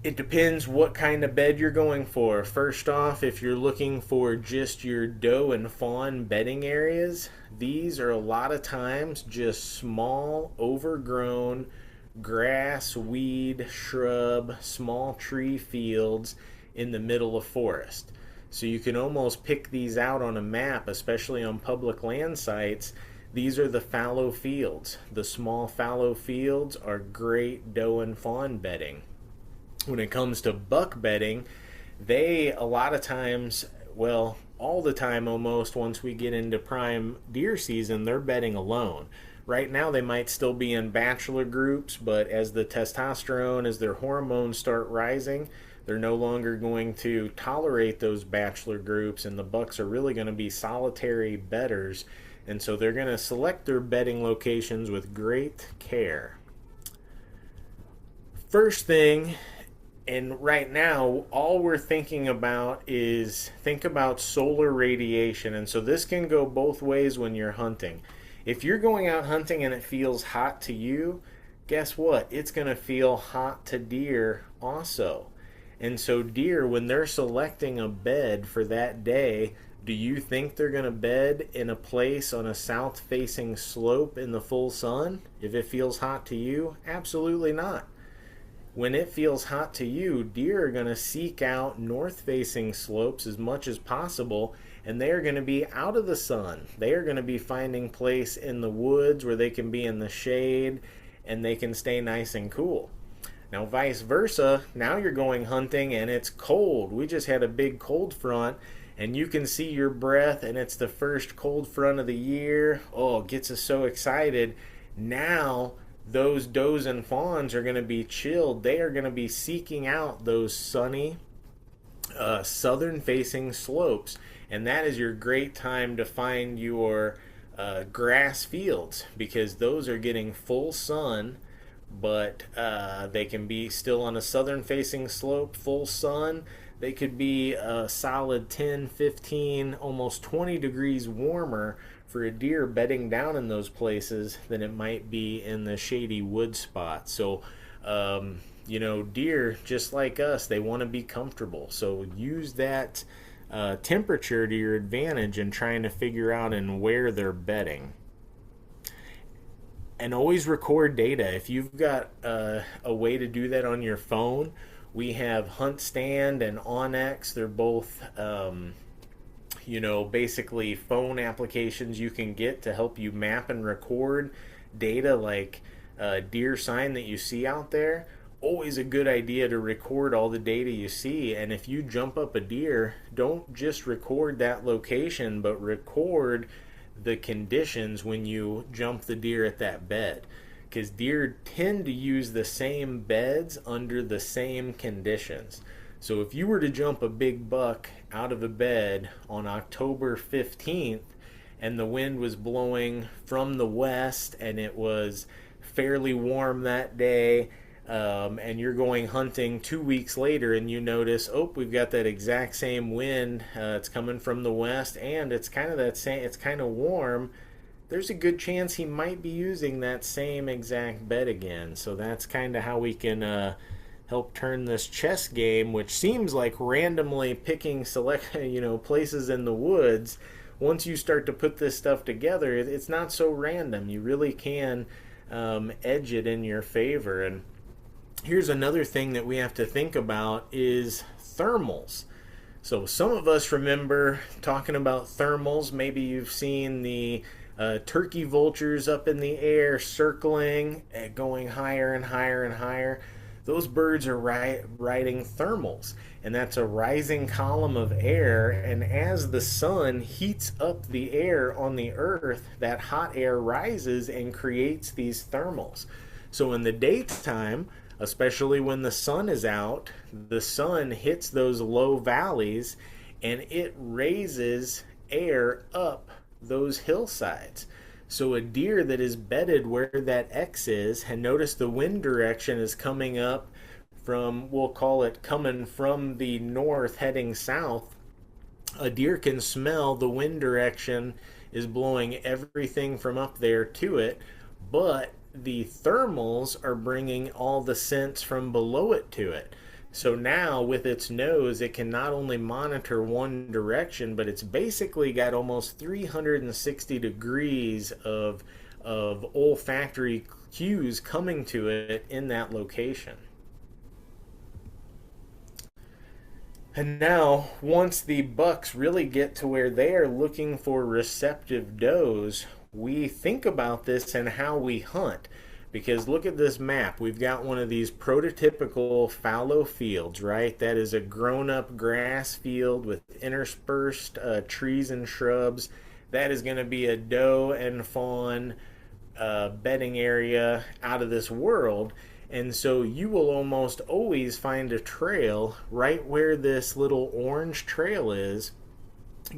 it depends what kind of bed you're going for. First off, if you're looking for just your doe and fawn bedding areas, these are a lot of times just small, overgrown grass, weed, shrub, small tree fields in the middle of forest. So you can almost pick these out on a map, especially on public land sites. These are the fallow fields. The small fallow fields are great doe and fawn bedding. When it comes to buck bedding, they a lot of times, well, all the time almost, once we get into prime deer season, they're bedding alone. Right now they might still be in bachelor groups, but as the testosterone, as their hormones start rising, they're no longer going to tolerate those bachelor groups, and the bucks are really going to be solitary bedders, and so they're going to select their bedding locations with great care. First thing, and right now all we're thinking about is think about solar radiation, and so this can go both ways when you're hunting. If you're going out hunting and it feels hot to you, guess what? It's going to feel hot to deer also. And so deer, when they're selecting a bed for that day, do you think they're going to bed in a place on a south-facing slope in the full sun if it feels hot to you? Absolutely not. When it feels hot to you, deer are going to seek out north-facing slopes as much as possible, and they are going to be out of the sun. They are going to be finding place in the woods where they can be in the shade and they can stay nice and cool. Now, vice versa, now you're going hunting and it's cold. We just had a big cold front, and you can see your breath, and it's the first cold front of the year. Oh, it gets us so excited. Now, those does and fawns are going to be chilled. They are going to be seeking out those sunny, southern-facing slopes, and that is your great time to find your grass fields, because those are getting full sun, but they can be still on a southern facing slope, full sun. They could be a solid 10, 15, almost 20 degrees warmer for a deer bedding down in those places than it might be in the shady wood spot. So deer, just like us, they want to be comfortable, so use that temperature to your advantage in trying to figure out and where they're bedding. And always record data. If you've got a way to do that on your phone, we have Hunt Stand and Onyx. They're both, basically phone applications you can get to help you map and record data like deer sign that you see out there. Always a good idea to record all the data you see. And if you jump up a deer, don't just record that location, but record the conditions when you jump the deer at that bed, because deer tend to use the same beds under the same conditions. So if you were to jump a big buck out of a bed on October 15th and the wind was blowing from the west and it was fairly warm that day, and you're going hunting 2 weeks later and you notice, oh, we've got that exact same wind, it's coming from the west, and it's kind of that same, it's kind of warm, there's a good chance he might be using that same exact bed again. So that's kind of how we can help turn this chess game, which seems like randomly picking select places in the woods. Once you start to put this stuff together, it's not so random. You really can edge it in your favor. And here's another thing that we have to think about is thermals. So some of us remember talking about thermals. Maybe you've seen the turkey vultures up in the air circling, going higher and higher and higher. Those birds are riding thermals, and that's a rising column of air. And as the sun heats up the air on the earth, that hot air rises and creates these thermals. So in the daytime, especially when the sun is out, the sun hits those low valleys and it raises air up those hillsides. So a deer that is bedded where that X is, and notice the wind direction is coming up from, we'll call it coming from the north heading south, a deer can smell the wind direction is blowing everything from up there to it, but the thermals are bringing all the scents from below it to it. So now with its nose, it can not only monitor one direction, but it's basically got almost 360 degrees of olfactory cues coming to it in that location. And now, once the bucks really get to where they are looking for receptive does, we think about this and how we hunt. Because look at this map. We've got one of these prototypical fallow fields, right? That is a grown-up grass field with interspersed trees and shrubs. That is going to be a doe and fawn bedding area out of this world. And so you will almost always find a trail right where this little orange trail is,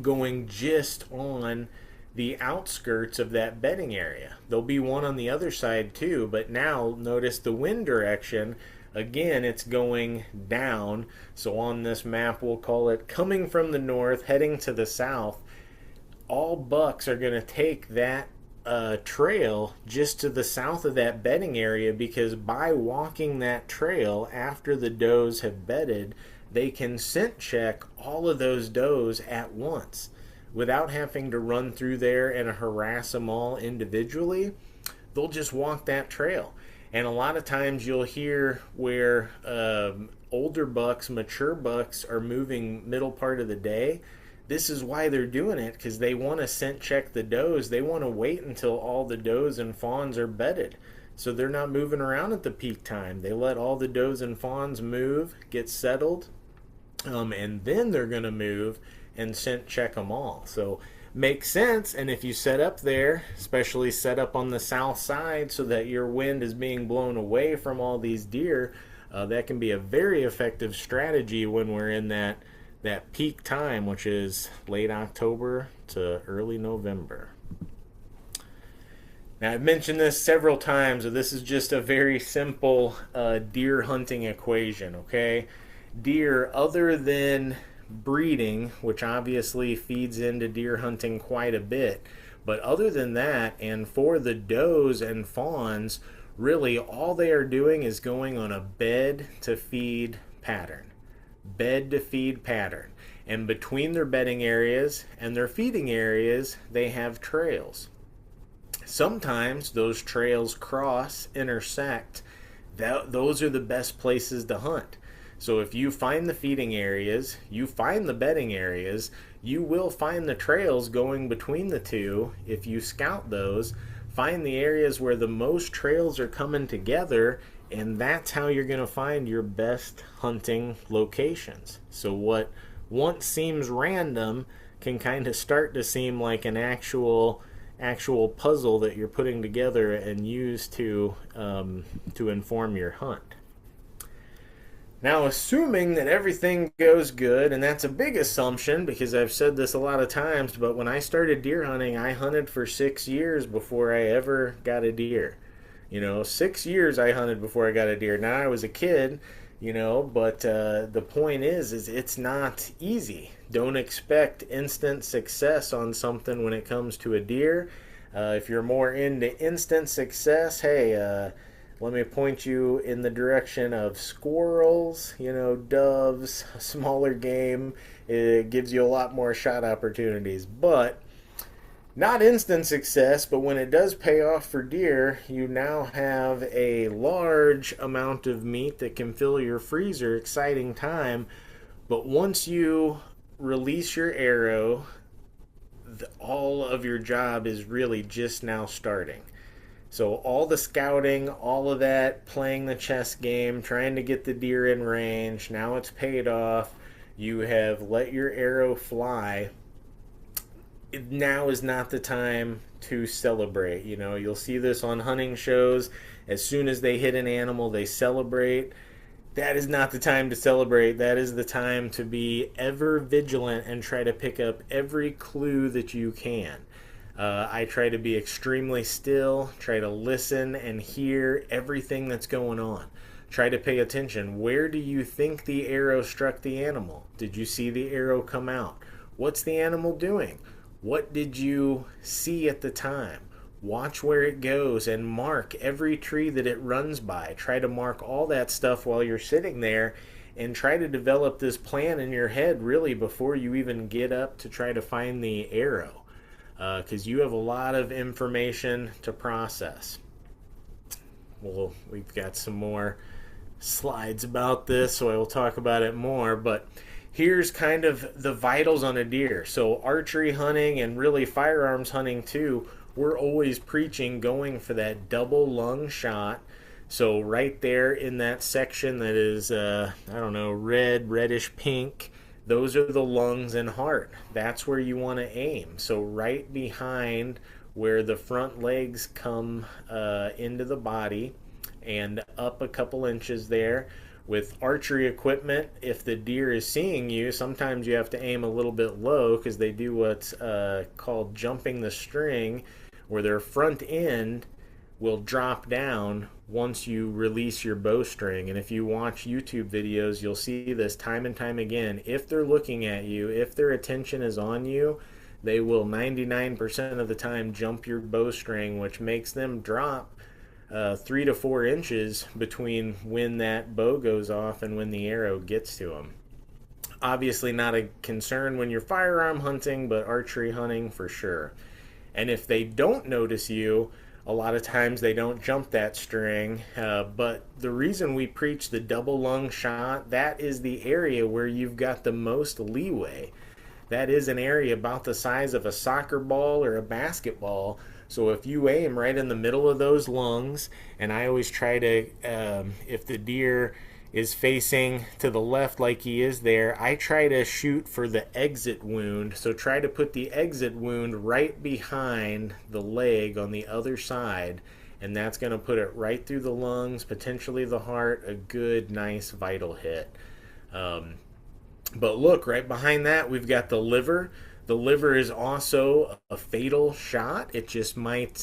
going just on the outskirts of that bedding area. There'll be one on the other side too, but now notice the wind direction. Again, it's going down. So on this map, we'll call it coming from the north, heading to the south. All bucks are going to take that trail just to the south of that bedding area, because by walking that trail after the does have bedded, they can scent check all of those does at once without having to run through there and harass them all individually. They'll just walk that trail. And a lot of times you'll hear where older bucks, mature bucks, are moving middle part of the day. This is why they're doing it, because they want to scent check the does. They want to wait until all the does and fawns are bedded. So they're not moving around at the peak time. They let all the does and fawns move, get settled, and then they're going to move and scent check them all. So makes sense. And if you set up there, especially set up on the south side so that your wind is being blown away from all these deer, that can be a very effective strategy when we're in that peak time, which is late October to early November. Now, I've mentioned this several times, but this is just a very simple deer hunting equation, okay? Deer, other than breeding, which obviously feeds into deer hunting quite a bit, but other than that, and for the does and fawns, really all they are doing is going on a bed to feed pattern. Bed to feed pattern. And between their bedding areas and their feeding areas, they have trails. Sometimes those trails cross, intersect. Those are the best places to hunt. So if you find the feeding areas, you find the bedding areas, you will find the trails going between the two. If you scout those, find the areas where the most trails are coming together, and that's how you're going to find your best hunting locations. So what once seems random can kind of start to seem like an actual puzzle that you're putting together and use to inform your hunt. Now, assuming that everything goes good, and that's a big assumption because I've said this a lot of times, but when I started deer hunting, I hunted for 6 years before I ever got a deer. 6 years I hunted before I got a deer. Now, I was a kid, but the point is it's not easy. Don't expect instant success on something when it comes to a deer. If you're more into instant success, hey, let me point you in the direction of squirrels, doves, smaller game. It gives you a lot more shot opportunities. But not instant success, but when it does pay off for deer, you now have a large amount of meat that can fill your freezer. Exciting time. But once you release your arrow, all of your job is really just now starting. So, all the scouting, all of that, playing the chess game, trying to get the deer in range, now it's paid off. You have let your arrow fly. Now is not the time to celebrate. You'll see this on hunting shows. As soon as they hit an animal, they celebrate. That is not the time to celebrate. That is the time to be ever vigilant and try to pick up every clue that you can. I try to be extremely still, try to listen and hear everything that's going on. Try to pay attention. Where do you think the arrow struck the animal? Did you see the arrow come out? What's the animal doing? What did you see at the time? Watch where it goes and mark every tree that it runs by. Try to mark all that stuff while you're sitting there and try to develop this plan in your head really before you even get up to try to find the arrow, because you have a lot of information to process. Well, we've got some more slides about this, so I will talk about it more, but here's kind of the vitals on a deer. So archery hunting and really firearms hunting too, we're always preaching going for that double lung shot. So right there in that section that is, I don't know, red, reddish pink, those are the lungs and heart. That's where you want to aim. So right behind where the front legs come into the body and up a couple inches there. With archery equipment, if the deer is seeing you, sometimes you have to aim a little bit low because they do what's called jumping the string, where their front end will drop down once you release your bowstring. And if you watch YouTube videos, you'll see this time and time again. If they're looking at you, if their attention is on you, they will 99% of the time jump your bowstring, which makes them drop 3 to 4 inches between when that bow goes off and when the arrow gets to them. Obviously, not a concern when you're firearm hunting, but archery hunting for sure. And if they don't notice you, a lot of times they don't jump that string. But the reason we preach the double lung shot, that is the area where you've got the most leeway. That is an area about the size of a soccer ball or a basketball. So if you aim right in the middle of those lungs, and I always try to, if the deer is facing to the left like he is there, I try to shoot for the exit wound. So try to put the exit wound right behind the leg on the other side, and that's going to put it right through the lungs, potentially the heart, a good, nice, vital hit. But look, right behind that, we've got the liver. The liver is also a fatal shot. It just might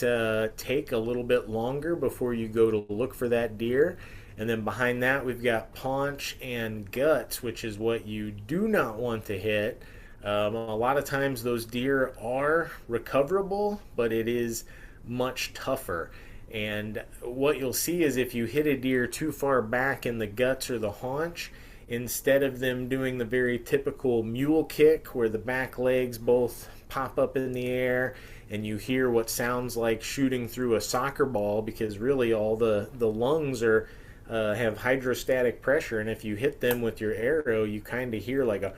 take a little bit longer before you go to look for that deer. And then behind that, we've got paunch and guts, which is what you do not want to hit. A lot of times those deer are recoverable, but it is much tougher. And what you'll see is if you hit a deer too far back in the guts or the haunch, instead of them doing the very typical mule kick where the back legs both pop up in the air and you hear what sounds like shooting through a soccer ball, because really all the lungs are have hydrostatic pressure, and if you hit them with your arrow, you kind of hear like a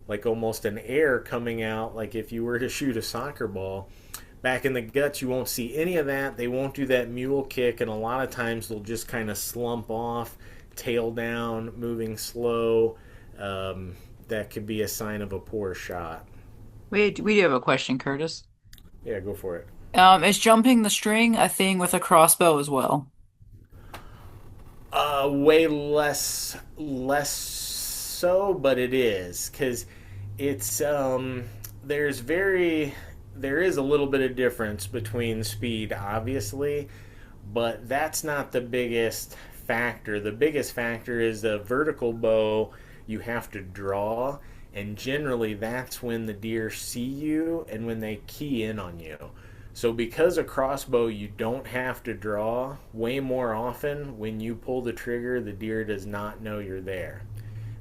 like almost an air coming out, like if you were to shoot a soccer ball. Back in the guts, you won't see any of that. They won't do that mule kick, and a lot of times they'll just kind of slump off, tail down, moving slow. That could be a sign of a poor shot. We do have a question, Curtis. Yeah, go for it. Is jumping the string a thing with a crossbow as well? Way less so, but it is because it's there is a little bit of difference between speed, obviously, but that's not the biggest factor. The biggest factor is the vertical bow you have to draw, and generally that's when the deer see you and when they key in on you. So, because a crossbow you don't have to draw, way more often when you pull the trigger, the deer does not know you're there.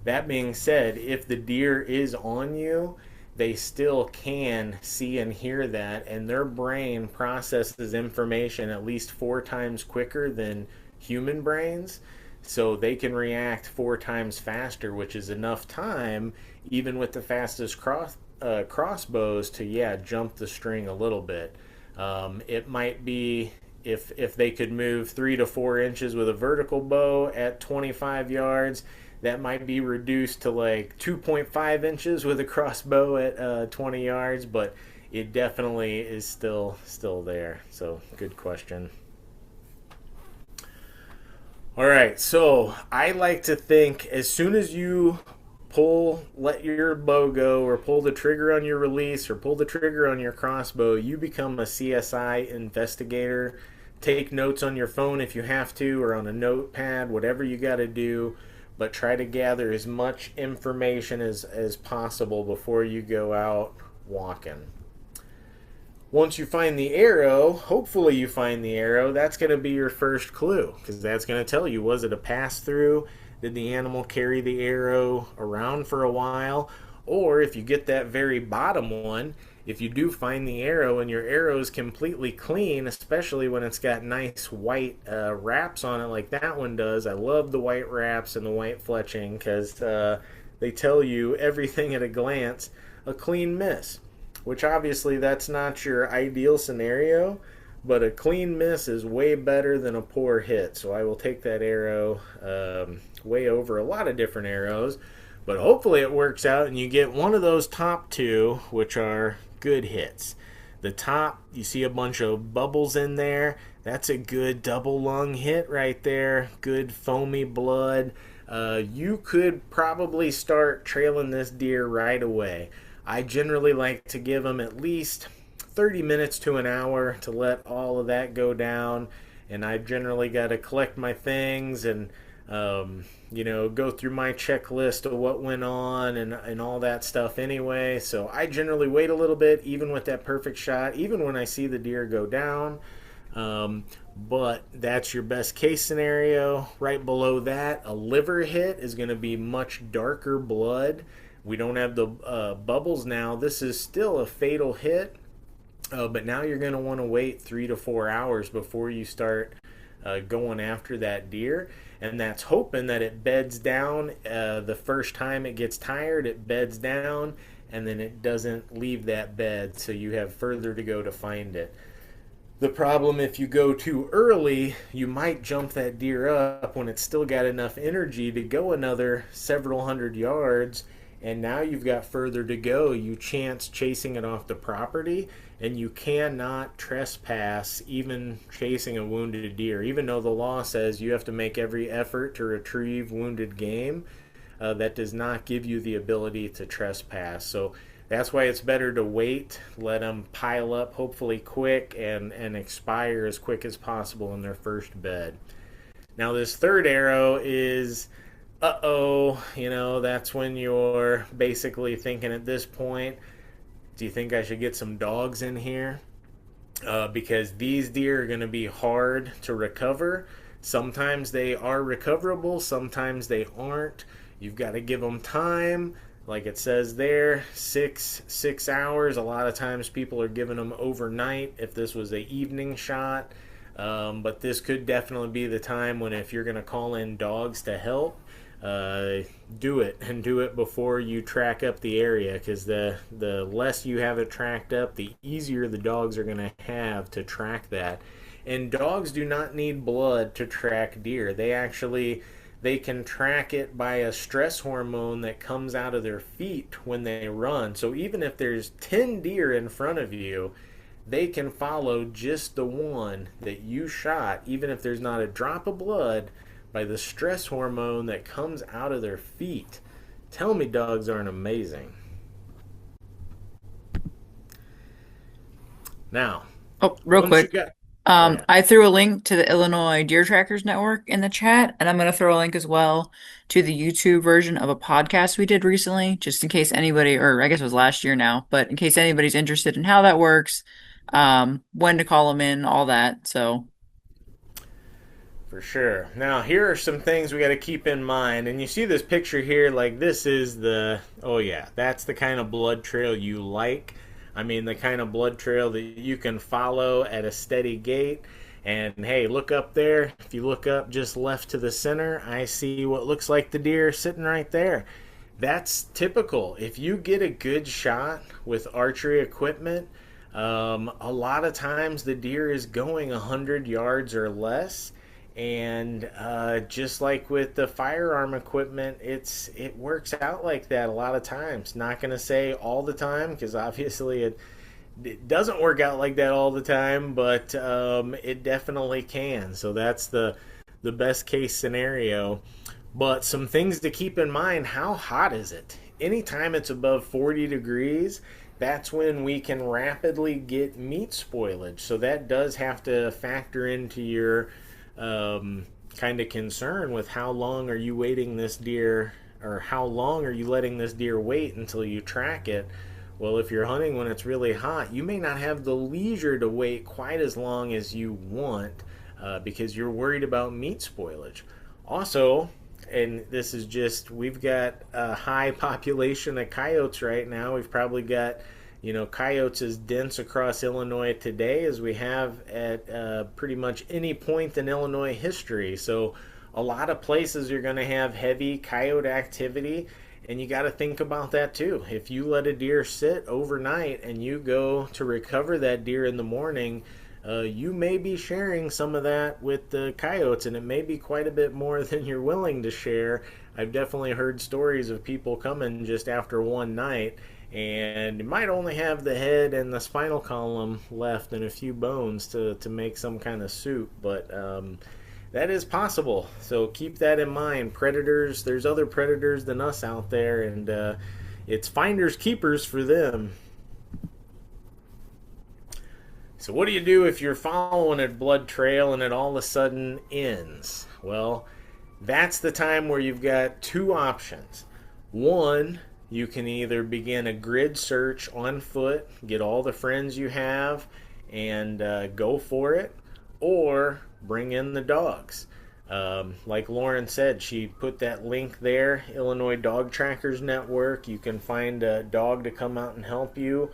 That being said, if the deer is on you, they still can see and hear that, and their brain processes information at least 4 times quicker than human brains. So they can react 4 times faster, which is enough time, even with the fastest crossbows, to jump the string a little bit. It might be if they could move 3 to 4 inches with a vertical bow at 25 yards, that might be reduced to like 2.5 inches with a crossbow at 20 yards, but it definitely is still there. So good question. All right, so I like to think as soon as you let your bow go, or pull the trigger on your release, or pull the trigger on your crossbow, you become a CSI investigator. Take notes on your phone if you have to, or on a notepad, whatever you got to do, but try to gather as much information as possible before you go out walking. Once you find the arrow, hopefully you find the arrow, that's going to be your first clue, because that's going to tell you, was it a pass through? Did the animal carry the arrow around for a while? Or if you get that very bottom one, if you do find the arrow and your arrow is completely clean, especially when it's got nice white wraps on it like that one does. I love the white wraps and the white fletching, because they tell you everything at a glance. A clean miss, which obviously that's not your ideal scenario, but a clean miss is way better than a poor hit. So I will take that arrow way over a lot of different arrows, but hopefully it works out and you get one of those top two, which are good hits. The top, you see a bunch of bubbles in there. That's a good double lung hit right there. Good foamy blood. You could probably start trailing this deer right away. I generally like to give them at least 30 minutes to an hour to let all of that go down. And I've generally got to collect my things and, go through my checklist of what went on and all that stuff anyway. So I generally wait a little bit, even with that perfect shot, even when I see the deer go down. But that's your best case scenario. Right below that, a liver hit is going to be much darker blood. We don't have the bubbles now. This is still a fatal hit, but now you're going to want to wait 3 to 4 hours before you start going after that deer. And that's hoping that it beds down. The first time it gets tired, it beds down, and then it doesn't leave that bed, so you have further to go to find it. The problem, if you go too early, you might jump that deer up when it's still got enough energy to go another several hundred yards, and now you've got further to go. You chance chasing it off the property, and you cannot trespass even chasing a wounded deer. Even though the law says you have to make every effort to retrieve wounded game, that does not give you the ability to trespass. So that's why it's better to wait, let them pile up hopefully quick and expire as quick as possible in their first bed. Now, this third arrow is, that's when you're basically thinking at this point, do you think I should get some dogs in here? Because these deer are going to be hard to recover. Sometimes they are recoverable, sometimes they aren't. You've got to give them time. Like it says there, six hours. A lot of times people are giving them overnight if this was an evening shot. But this could definitely be the time when, if you're going to call in dogs to help, do it, and do it before you track up the area, because the less you have it tracked up, the easier the dogs are going to have to track that. And dogs do not need blood to track deer. They can track it by a stress hormone that comes out of their feet when they run. So even if there's 10 deer in front of you, they can follow just the one that you shot, even if there's not a drop of blood, by the stress hormone that comes out of their feet. Tell me dogs aren't amazing. Now, Oh, real once you quick. got... Go ahead. I threw a link to the Illinois Deer Trackers Network in the chat, and I'm going to throw a link as well to the YouTube version of a podcast we did recently, just in case anybody, or I guess it was last year now, but in case anybody's interested in how that works, when to call them in, all that. So, For sure. Now, here are some things we got to keep in mind. And you see this picture here, like this is oh yeah, that's the kind of blood trail you like. I mean, the kind of blood trail that you can follow at a steady gait. And hey, look up there. If you look up just left to the center, I see what looks like the deer sitting right there. That's typical. If you get a good shot with archery equipment, a lot of times the deer is going 100 yards or less. And just like with the firearm equipment, it works out like that a lot of times. Not going to say all the time because obviously it doesn't work out like that all the time, but it definitely can. So that's the best case scenario. But some things to keep in mind: how hot is it? Anytime it's above 40 degrees, that's when we can rapidly get meat spoilage. So that does have to factor into your kind of concern with how long are you waiting this deer, or how long are you letting this deer wait until you track it. Well, if you're hunting when it's really hot, you may not have the leisure to wait quite as long as you want because you're worried about meat spoilage. Also, and this is just, we've got a high population of coyotes right now. We've probably got, coyotes as dense across Illinois today as we have at pretty much any point in Illinois history. So a lot of places are going to have heavy coyote activity, and you got to think about that too. If you let a deer sit overnight and you go to recover that deer in the morning, you may be sharing some of that with the coyotes, and it may be quite a bit more than you're willing to share. I've definitely heard stories of people coming just after one night, and you might only have the head and the spinal column left and a few bones to make some kind of soup, but that is possible. So keep that in mind. Predators, there's other predators than us out there, and it's finders keepers for them. So what do you do if you're following a blood trail and it all of a sudden ends? Well, that's the time where you've got two options. One, you can either begin a grid search on foot, get all the friends you have, and go for it, or bring in the dogs. Like Lauren said, she put that link there, Illinois Dog Trackers Network. You can find a dog to come out and help you.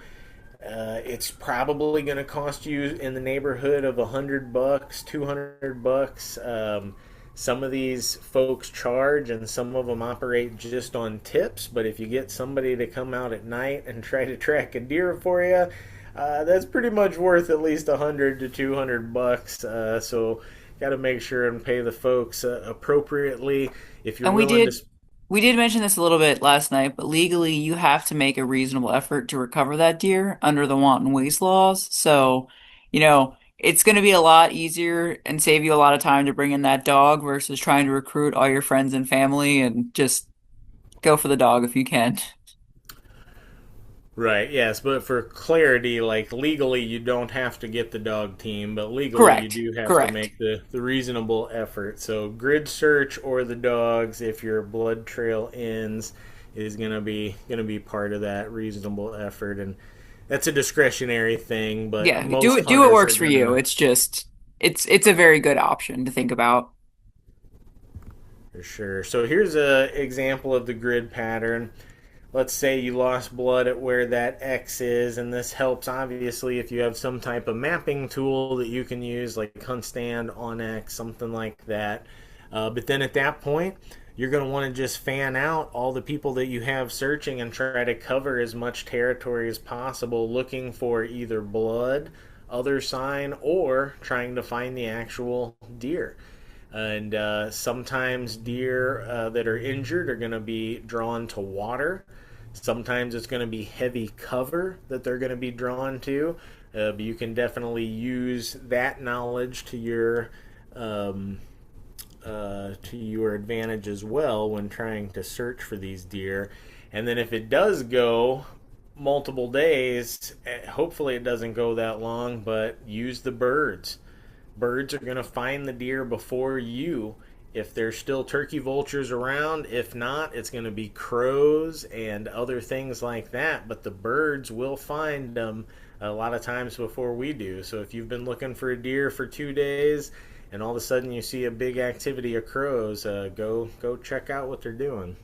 It's probably going to cost you in the neighborhood of $100, $200. Some of these folks charge, and some of them operate just on tips. But if you get somebody to come out at night and try to track a deer for you, that's pretty much worth at least $100 to $200. So got to make sure and pay the folks appropriately if you're and we willing to. did we did mention this a little bit last night, but legally you have to make a reasonable effort to recover that deer under the wanton waste laws. So, it's going to be a lot easier and save you a lot of time to bring in that dog versus trying to recruit all your friends and family and just go for the dog if you can. Right, yes, but for clarity, like legally, you don't have to get the dog team, but legally, you Correct. do have to Correct. make the reasonable effort. So, grid search or the dogs, if your blood trail ends, is gonna be part of that reasonable effort, and that's a discretionary thing. But Yeah, do most it do what hunters are works for you. gonna. It's just it's a very good option to think about. For sure. So here's a example of the grid pattern. Let's say you lost blood at where that X is, and this helps obviously if you have some type of mapping tool that you can use, like HuntStand, OnX, something like that. But then at that point, you're going to want to just fan out all the people that you have searching and try to cover as much territory as possible, looking for either blood, other sign, or trying to find the actual deer. And sometimes deer that are injured are going to be drawn to water. Sometimes it's going to be heavy cover that they're going to be drawn to. But you can definitely use that knowledge um, to your advantage as well when trying to search for these deer. And then if it does go multiple days, hopefully it doesn't go that long, but use the birds. Birds are going to find the deer before you. If there's still turkey vultures around, if not, it's going to be crows and other things like that. But the birds will find them a lot of times before we do. So if you've been looking for a deer for 2 days and all of a sudden you see a big activity of crows, go check out what they're doing.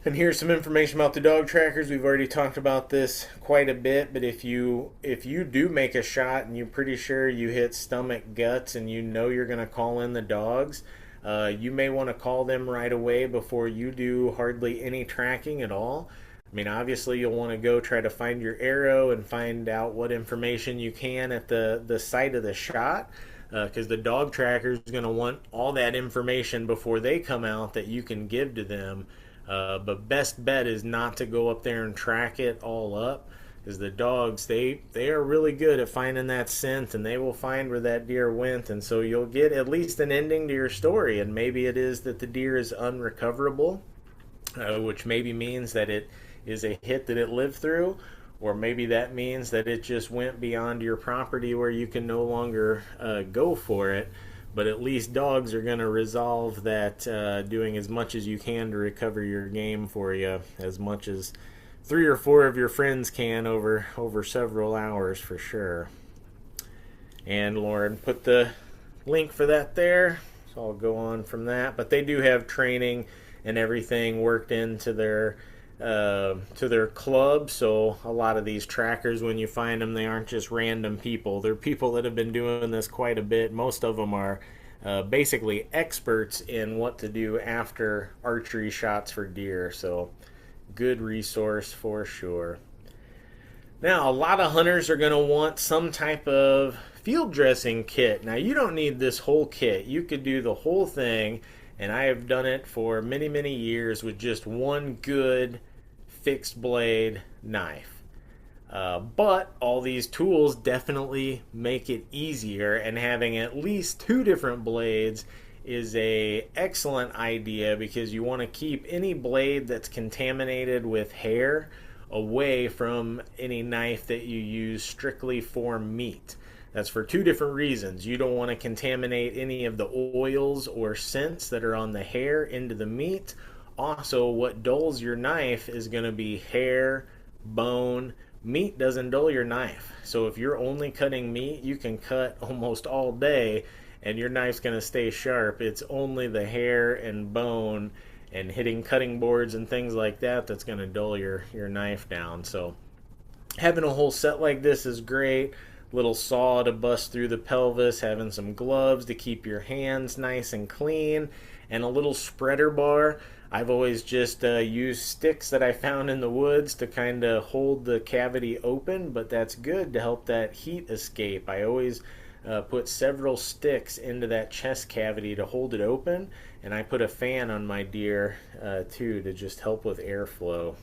And here's some information about the dog trackers. We've already talked about this quite a bit, but if you do make a shot and you're pretty sure you hit stomach, guts, and you know you're going to call in the dogs, you may want to call them right away before you do hardly any tracking at all. I mean, obviously, you'll want to go try to find your arrow and find out what information you can at the site of the shot, because the dog tracker is going to want all that information before they come out that you can give to them. But best bet is not to go up there and track it all up, because the dogs they are really good at finding that scent, and they will find where that deer went, and so you'll get at least an ending to your story. And maybe it is that the deer is unrecoverable, which maybe means that it is a hit that it lived through, or maybe that means that it just went beyond your property where you can no longer go for it. But at least dogs are going to resolve that, doing as much as you can to recover your game for you, as much as 3 or 4 of your friends can over several hours for sure. And Lauren put the link for that there, so I'll go on from that. But they do have training and everything worked into their club. So a lot of these trackers, when you find them, they aren't just random people. They're people that have been doing this quite a bit. Most of them are basically experts in what to do after archery shots for deer. So good resource for sure. Now, a lot of hunters are going to want some type of field dressing kit. Now, you don't need this whole kit. You could do the whole thing, and I have done it for many, many years with just one good fixed blade knife. But all these tools definitely make it easier, and having at least 2 different blades is a excellent idea, because you want to keep any blade that's contaminated with hair away from any knife that you use strictly for meat. That's for 2 different reasons. You don't want to contaminate any of the oils or scents that are on the hair into the meat. Also, what dulls your knife is going to be hair, bone. Meat doesn't dull your knife. So if you're only cutting meat, you can cut almost all day and your knife's going to stay sharp. It's only the hair and bone and hitting cutting boards and things like that that's going to dull your knife down. So having a whole set like this is great. Little saw to bust through the pelvis, having some gloves to keep your hands nice and clean, and a little spreader bar. I've always just used sticks that I found in the woods to kind of hold the cavity open, but that's good to help that heat escape. I always put several sticks into that chest cavity to hold it open, and I put a fan on my deer too to just help with airflow.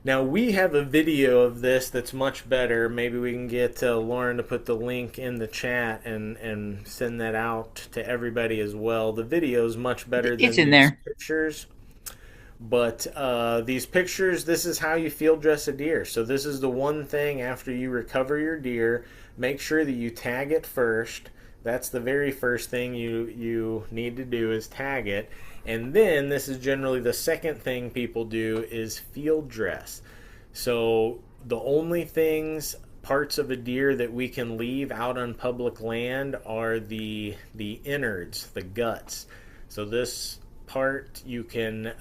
Now, we have a video of this that's much better. Maybe we can get Lauren to put the link in the chat and send that out to everybody as well. The video is much better It's than in these there. pictures. But these pictures, this is how you field dress a deer. So this is the one thing after you recover your deer. Make sure that you tag it first. That's the very first thing you need to do, is tag it. And then this is generally the second thing people do, is field dress. So the only parts of a deer that we can leave out on public land are the innards, the guts. So this part, you can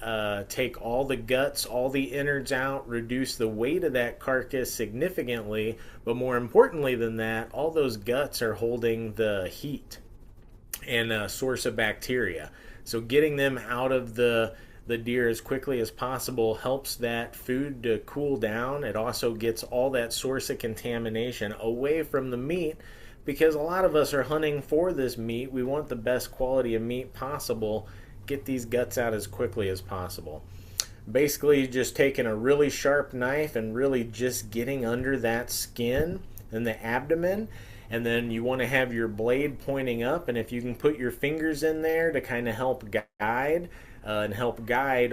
take all the guts, all the innards out, reduce the weight of that carcass significantly, but more importantly than that, all those guts are holding the heat and a source of bacteria. So getting them out of the deer as quickly as possible helps that food to cool down. It also gets all that source of contamination away from the meat, because a lot of us are hunting for this meat. We want the best quality of meat possible. Get these guts out as quickly as possible. Basically, just taking a really sharp knife and really just getting under that skin and the abdomen, and then you want to have your blade pointing up, and if you can put your fingers in there to kind of help guide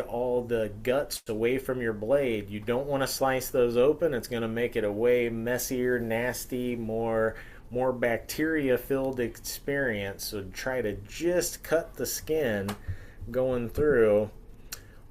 all the guts away from your blade. You don't want to slice those open. It's going to make it a way messier, nasty, more bacteria filled experience. So try to just cut the skin going through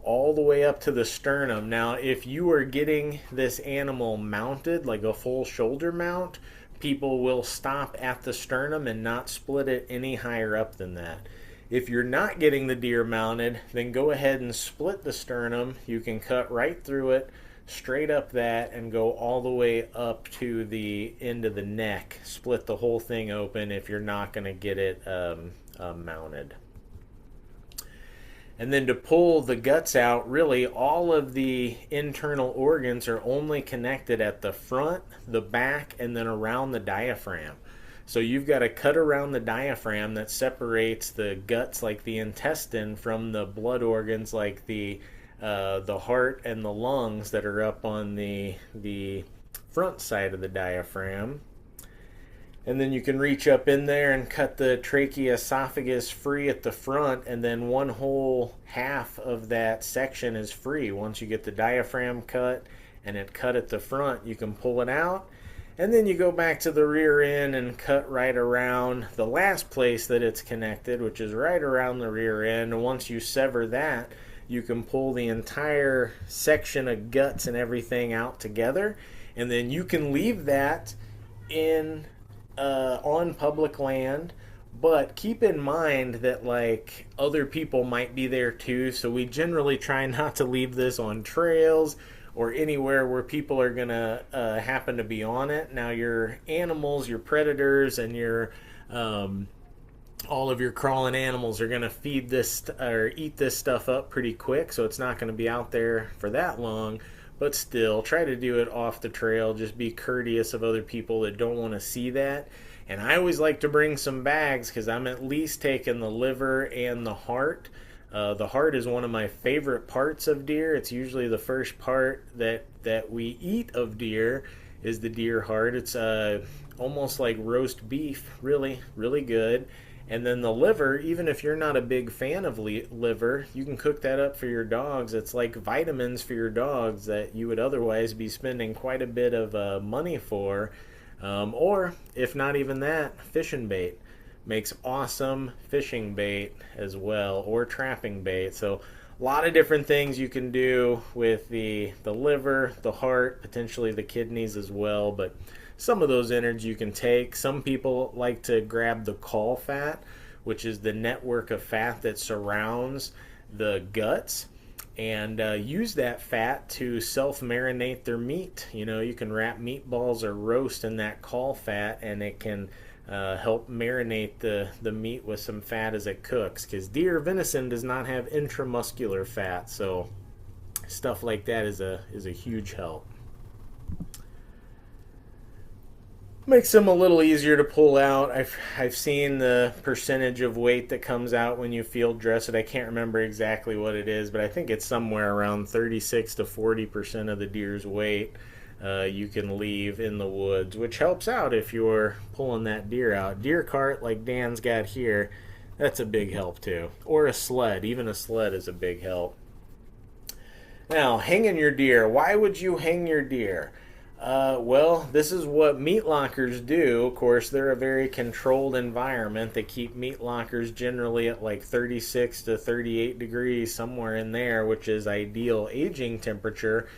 all the way up to the sternum. Now, if you are getting this animal mounted, like a full shoulder mount, people will stop at the sternum and not split it any higher up than that. If you're not getting the deer mounted, then go ahead and split the sternum. You can cut right through it, straight up that, and go all the way up to the end of the neck. Split the whole thing open if you're not going to get it mounted. And then to pull the guts out, really all of the internal organs are only connected at the front, the back, and then around the diaphragm. So you've got to cut around the diaphragm that separates the guts, like the intestine, from the blood organs, like the heart and the lungs that are up on the front side of the diaphragm. And then you can reach up in there and cut the tracheoesophagus free at the front, and then one whole half of that section is free. Once you get the diaphragm cut and it cut at the front, you can pull it out. And then you go back to the rear end and cut right around the last place that it's connected, which is right around the rear end. And once you sever that, you can pull the entire section of guts and everything out together. And then you can leave that in on public land, but keep in mind that like other people might be there too, so we generally try not to leave this on trails or anywhere where people are gonna happen to be on it. Now your animals, your predators, and your all of your crawling animals are gonna feed this or eat this stuff up pretty quick, so it's not gonna be out there for that long. But still, try to do it off the trail. Just be courteous of other people that don't want to see that. And I always like to bring some bags because I'm at least taking the liver and the heart. The heart is one of my favorite parts of deer. It's usually the first part that we eat of deer is the deer heart. It's almost like roast beef, really, really good. And then the liver, even if you're not a big fan of liver, you can cook that up for your dogs. It's like vitamins for your dogs that you would otherwise be spending quite a bit of money for. Or, if not even that, fishing bait. Makes awesome fishing bait as well, or trapping bait. So a lot of different things you can do with the liver, the heart, potentially the kidneys as well. But some of those innards you can take. Some people like to grab the caul fat, which is the network of fat that surrounds the guts, and use that fat to self-marinate their meat. You know, you can wrap meatballs or roast in that caul fat, and it can help marinate the meat with some fat as it cooks, because deer venison does not have intramuscular fat, so stuff like that is a huge help. Makes them a little easier to pull out. I've seen the percentage of weight that comes out when you field dress it. I can't remember exactly what it is, but I think it's somewhere around 36 to 40% of the deer's weight you can leave in the woods, which helps out if you're pulling that deer out. Deer cart like Dan's got here, that's a big help too. Or a sled. Even a sled is a big help. Now, hanging your deer. Why would you hang your deer? Well, this is what meat lockers do. Of course, they're a very controlled environment. They keep meat lockers generally at like 36 to 38 degrees, somewhere in there, which is ideal aging temperature.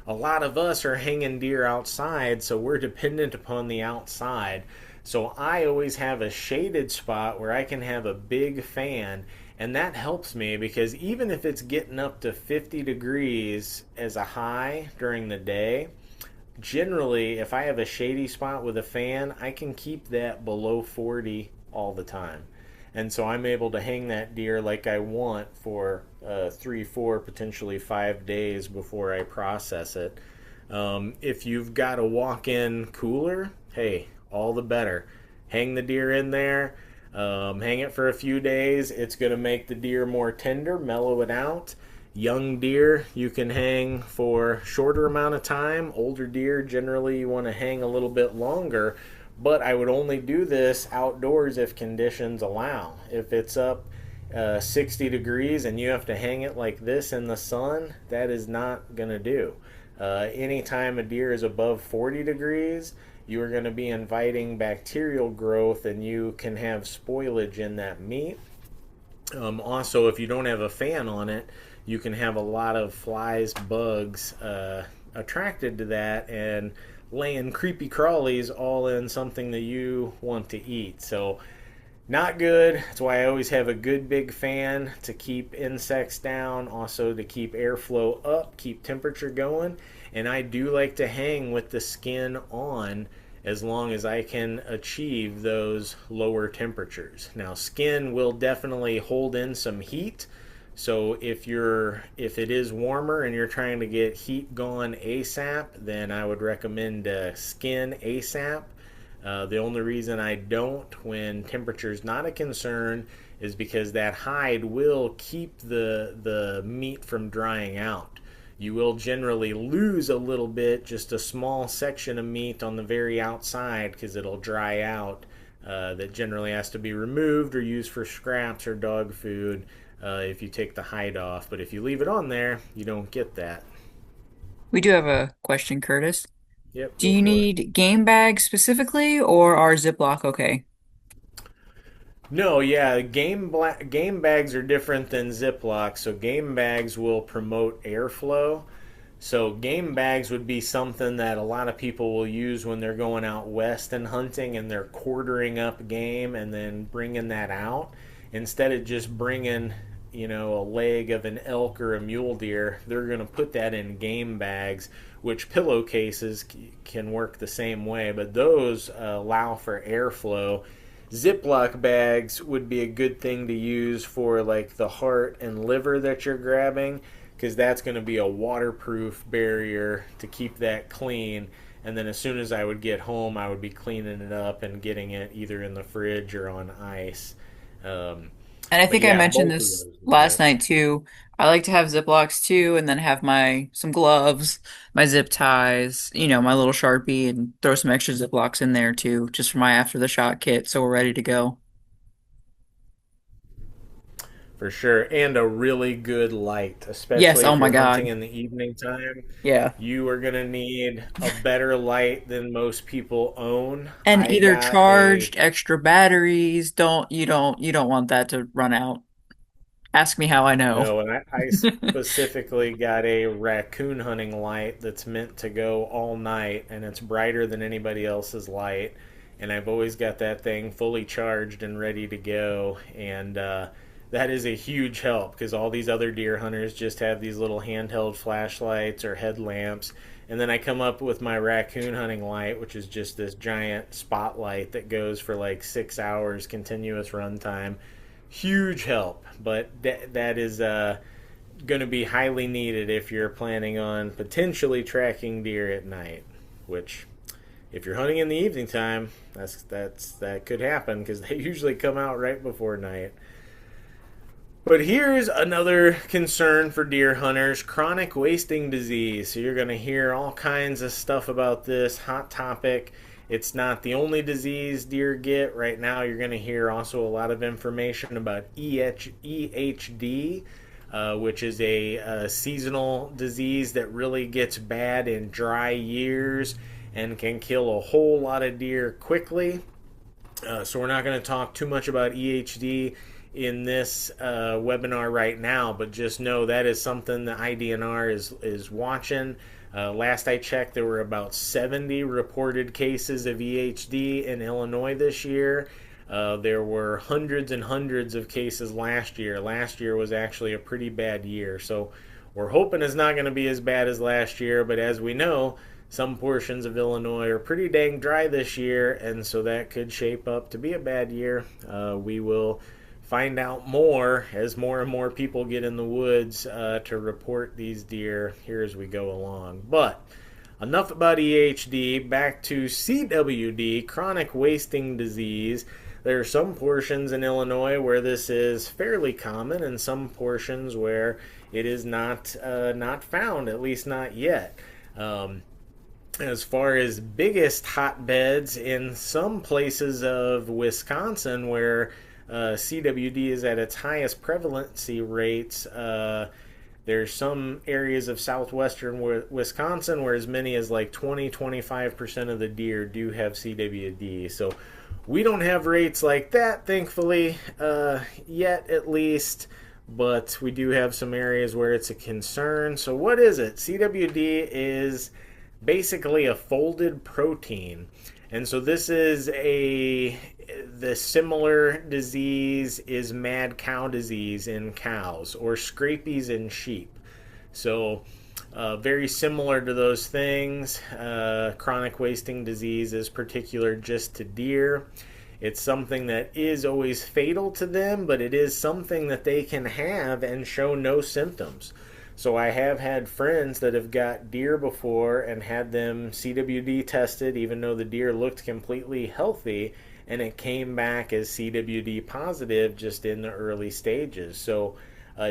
A lot of us are hanging deer outside, so we're dependent upon the outside. So I always have a shaded spot where I can have a big fan, and that helps me because even if it's getting up to 50 degrees as a high during the day, generally, if I have a shady spot with a fan, I can keep that below 40 all the time. And so I'm able to hang that deer like I want for 3, 4, potentially 5 days before I process it. If you've got a walk-in cooler, hey, all the better. Hang the deer in there. Hang it for a few days. It's going to make the deer more tender, mellow it out. Young deer you can hang for shorter amount of time. Older deer generally you want to hang a little bit longer, but I would only do this outdoors if conditions allow. If it's up 60 degrees and you have to hang it like this in the sun, that is not going to do. Anytime a deer is above 40 degrees, you are going to be inviting bacterial growth and you can have spoilage in that meat. Also, if you don't have a fan on it, you can have a lot of flies, bugs attracted to that and laying creepy crawlies all in something that you want to eat. So not good. That's why I always have a good big fan to keep insects down, also to keep airflow up, keep temperature going. And I do like to hang with the skin on as long as I can achieve those lower temperatures. Now, skin will definitely hold in some heat. So if it is warmer and you're trying to get heat gone ASAP, then I would recommend skin ASAP. The only reason I don't when temperature is not a concern is because that hide will keep the meat from drying out. You will generally lose a little bit, just a small section of meat on the very outside because it'll dry out. That generally has to be removed or used for scraps or dog food if you take the hide off. But if you leave it on there, you don't get that. We do have a question, Curtis. Yep, Do go you for it. need game bags specifically, or are Ziploc okay? No, yeah, game bags are different than Ziploc. So game bags will promote airflow. So game bags would be something that a lot of people will use when they're going out west and hunting and they're quartering up game and then bringing that out. Instead of just bringing, a leg of an elk or a mule deer, they're going to put that in game bags, which pillowcases can work the same way, but those allow for airflow. Ziploc bags would be a good thing to use for like the heart and liver that you're grabbing because that's going to be a waterproof barrier to keep that clean. And then as soon as I would get home, I would be cleaning it up and getting it either in the fridge or on ice. Um, And I but think I yeah, mentioned both of this those would last work. night too. I like to have Ziplocs too, and then have my some gloves, my zip ties, my little Sharpie, and throw some extra Ziplocs in there too, just for my after the shot kit, so we're ready to go. For sure. And a really good light, Yes, especially oh if my you're hunting God. in the evening time. Yeah. You are going to need a better light than most people own. And I either got a charged extra batteries. You don't want that to run out. Ask me how I know. No, and I specifically got a raccoon hunting light that's meant to go all night, and it's brighter than anybody else's light. And I've always got that thing fully charged and ready to go. And that is a huge help because all these other deer hunters just have these little handheld flashlights or headlamps. And then I come up with my raccoon hunting light, which is just this giant spotlight that goes for like 6 hours continuous runtime. Huge help, but that is going to be highly needed if you're planning on potentially tracking deer at night. Which, if you're hunting in the evening time, that could happen because they usually come out right before night. But here's another concern for deer hunters: chronic wasting disease. So you're going to hear all kinds of stuff about this hot topic. It's not the only disease deer get. Right now, you're going to hear also a lot of information about EHD, which is a seasonal disease that really gets bad in dry years and can kill a whole lot of deer quickly. So we're not going to talk too much about EHD in this webinar right now, but just know that is something the IDNR is watching. Last I checked, there were about 70 reported cases of EHD in Illinois this year. There were hundreds and hundreds of cases last year. Last year was actually a pretty bad year, so we're hoping it's not going to be as bad as last year, but as we know, some portions of Illinois are pretty dang dry this year, and so that could shape up to be a bad year. We will find out more as more and more people get in the woods to report these deer here as we go along. But enough about EHD. Back to CWD, chronic wasting disease. There are some portions in Illinois where this is fairly common, and some portions where it is not found, at least not yet. As far as biggest hotbeds, in some places of Wisconsin where CWD is at its highest prevalency rates, there's some areas of southwestern Wisconsin where as many as like 20-25% of the deer do have CWD. So we don't have rates like that, thankfully, yet at least. but we do have some areas where it's a concern. So, what is it? CWD is basically a folded protein. And so this is a the similar disease is mad cow disease in cows or scabies in sheep. So very similar to those things. Chronic wasting disease is particular just to deer. It's something that is always fatal to them, but it is something that they can have and show no symptoms. So I have had friends that have got deer before and had them CWD tested, even though the deer looked completely healthy, and it came back as CWD positive just in the early stages. So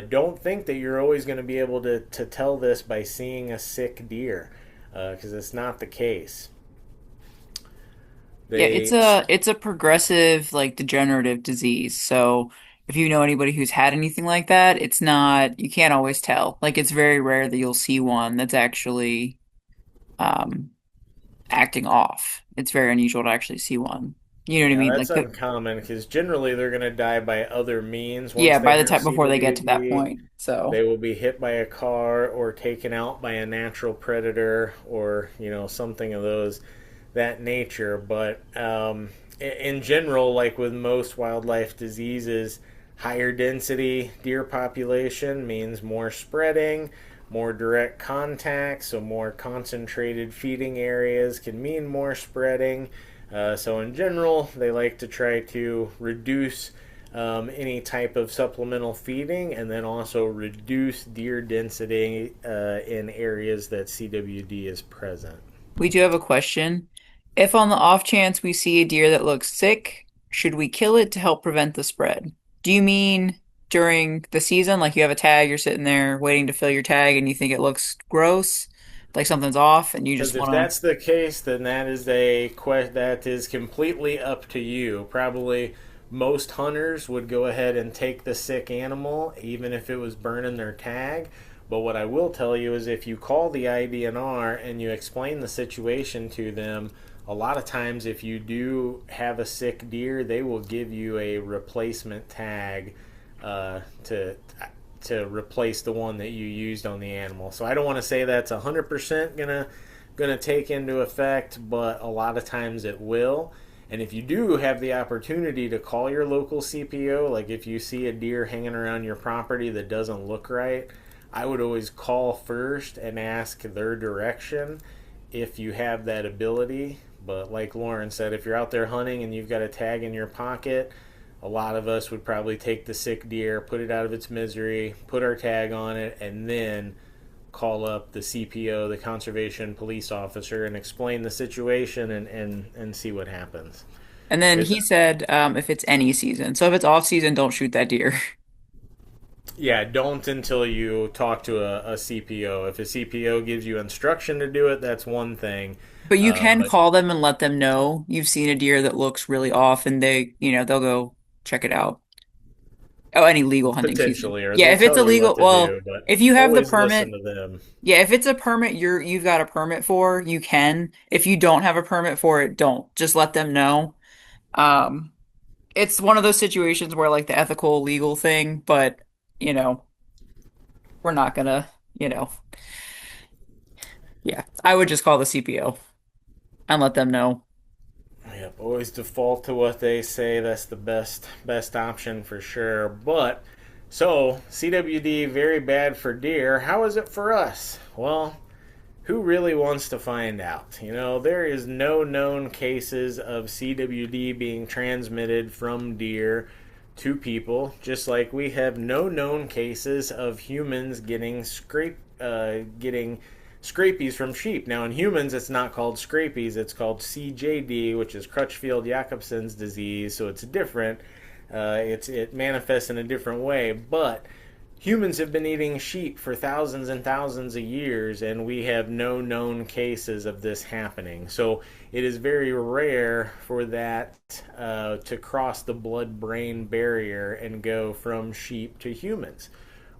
don't think that you're always going to be able to tell this by seeing a sick deer, because it's not the case. Yeah, it's They a progressive like degenerative disease. So if you know anybody who's had anything like that, it's not you can't always tell. Like it's very rare that you'll see one that's actually um acting off. It's very unusual to actually see one. You know what I Yeah, mean? that's uncommon because generally they're going to die by other means. Once Yeah, they by the have time before they get to that CWD, point. So they will be hit by a car or taken out by a natural predator or something of those that nature. But in general, like with most wildlife diseases, higher density deer population means more spreading, more direct contact, so more concentrated feeding areas can mean more spreading. So in general, they like to try to reduce any type of supplemental feeding and then also reduce deer density in areas that CWD is present. we do have a question. If on the off chance we see a deer that looks sick, should we kill it to help prevent the spread? Do you mean during the season, like you have a tag, you're sitting there waiting to fill your tag and you think it looks gross, like something's off and you Because just if want to that's the case, then that is completely up to you. Probably most hunters would go ahead and take the sick animal, even if it was burning their tag. But what I will tell you is, if you call the IDNR and you explain the situation to them, a lot of times if you do have a sick deer, they will give you a replacement tag to replace the one that you used on the animal. So I don't want to say that's 100% gonna take into effect, but a lot of times it will. And if you do have the opportunity to call your local CPO, like if you see a deer hanging around your property that doesn't look right, I would always call first and ask their direction if you have that ability. But like Lauren said, if you're out there hunting and you've got a tag in your pocket, a lot of us would probably take the sick deer, put it out of its misery, put our tag on it, and then call up the CPO, the conservation police officer, and explain the situation and see what happens. and then It's he said if it's any season. So if it's off season, don't shoot that deer. Yeah, don't until you talk to a CPO. If a CPO gives you instruction to do it, that's one thing. But you can But call them and let them know you've seen a deer that looks really off and they'll go check it out. Oh, any legal hunting season. potentially, or Yeah, they'll if it's tell you what illegal, to well, do. But if you have the always listen permit, to them. yeah, if it's a permit you've got a permit for, you can. If you don't have a permit for it, don't. Just let them know. Um, it's one of those situations where like the ethical legal thing, but you know, we're not gonna, you know, yeah. I would just call the CPO and let them know. Yep, always default to what they say. That's the best option for sure. But so CWD very bad for deer. How is it for us? Well, who really wants to find out? There is no known cases of CWD being transmitted from deer to people, just like we have no known cases of humans getting scrapies from sheep. Now, in humans, it's not called scrapies; it's called CJD, which is Crutchfield-Jacobson's disease. So it's different. It manifests in a different way, but humans have been eating sheep for thousands and thousands of years, and we have no known cases of this happening. So it is very rare for that to cross the blood-brain barrier and go from sheep to humans.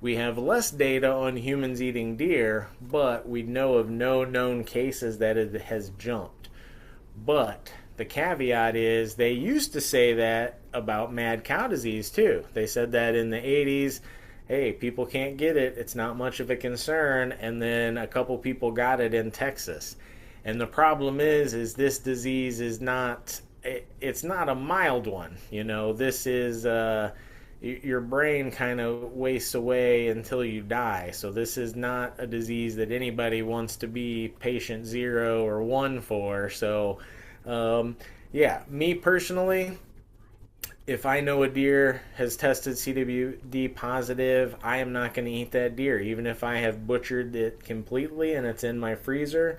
We have less data on humans eating deer, but we know of no known cases that it has jumped. But the caveat is they used to say that about mad cow disease too. They said that in the 80s hey, people can't get it, it's not much of a concern, and then a couple people got it in Texas. And the problem is this disease is not, it's not a mild one. You know, this is your brain kind of wastes away until you die. So this is not a disease that anybody wants to be patient 0 or 1 for. So um, yeah, me personally, if I know a deer has tested CWD positive, I am not going to eat that deer. Even if I have butchered it completely and it's in my freezer,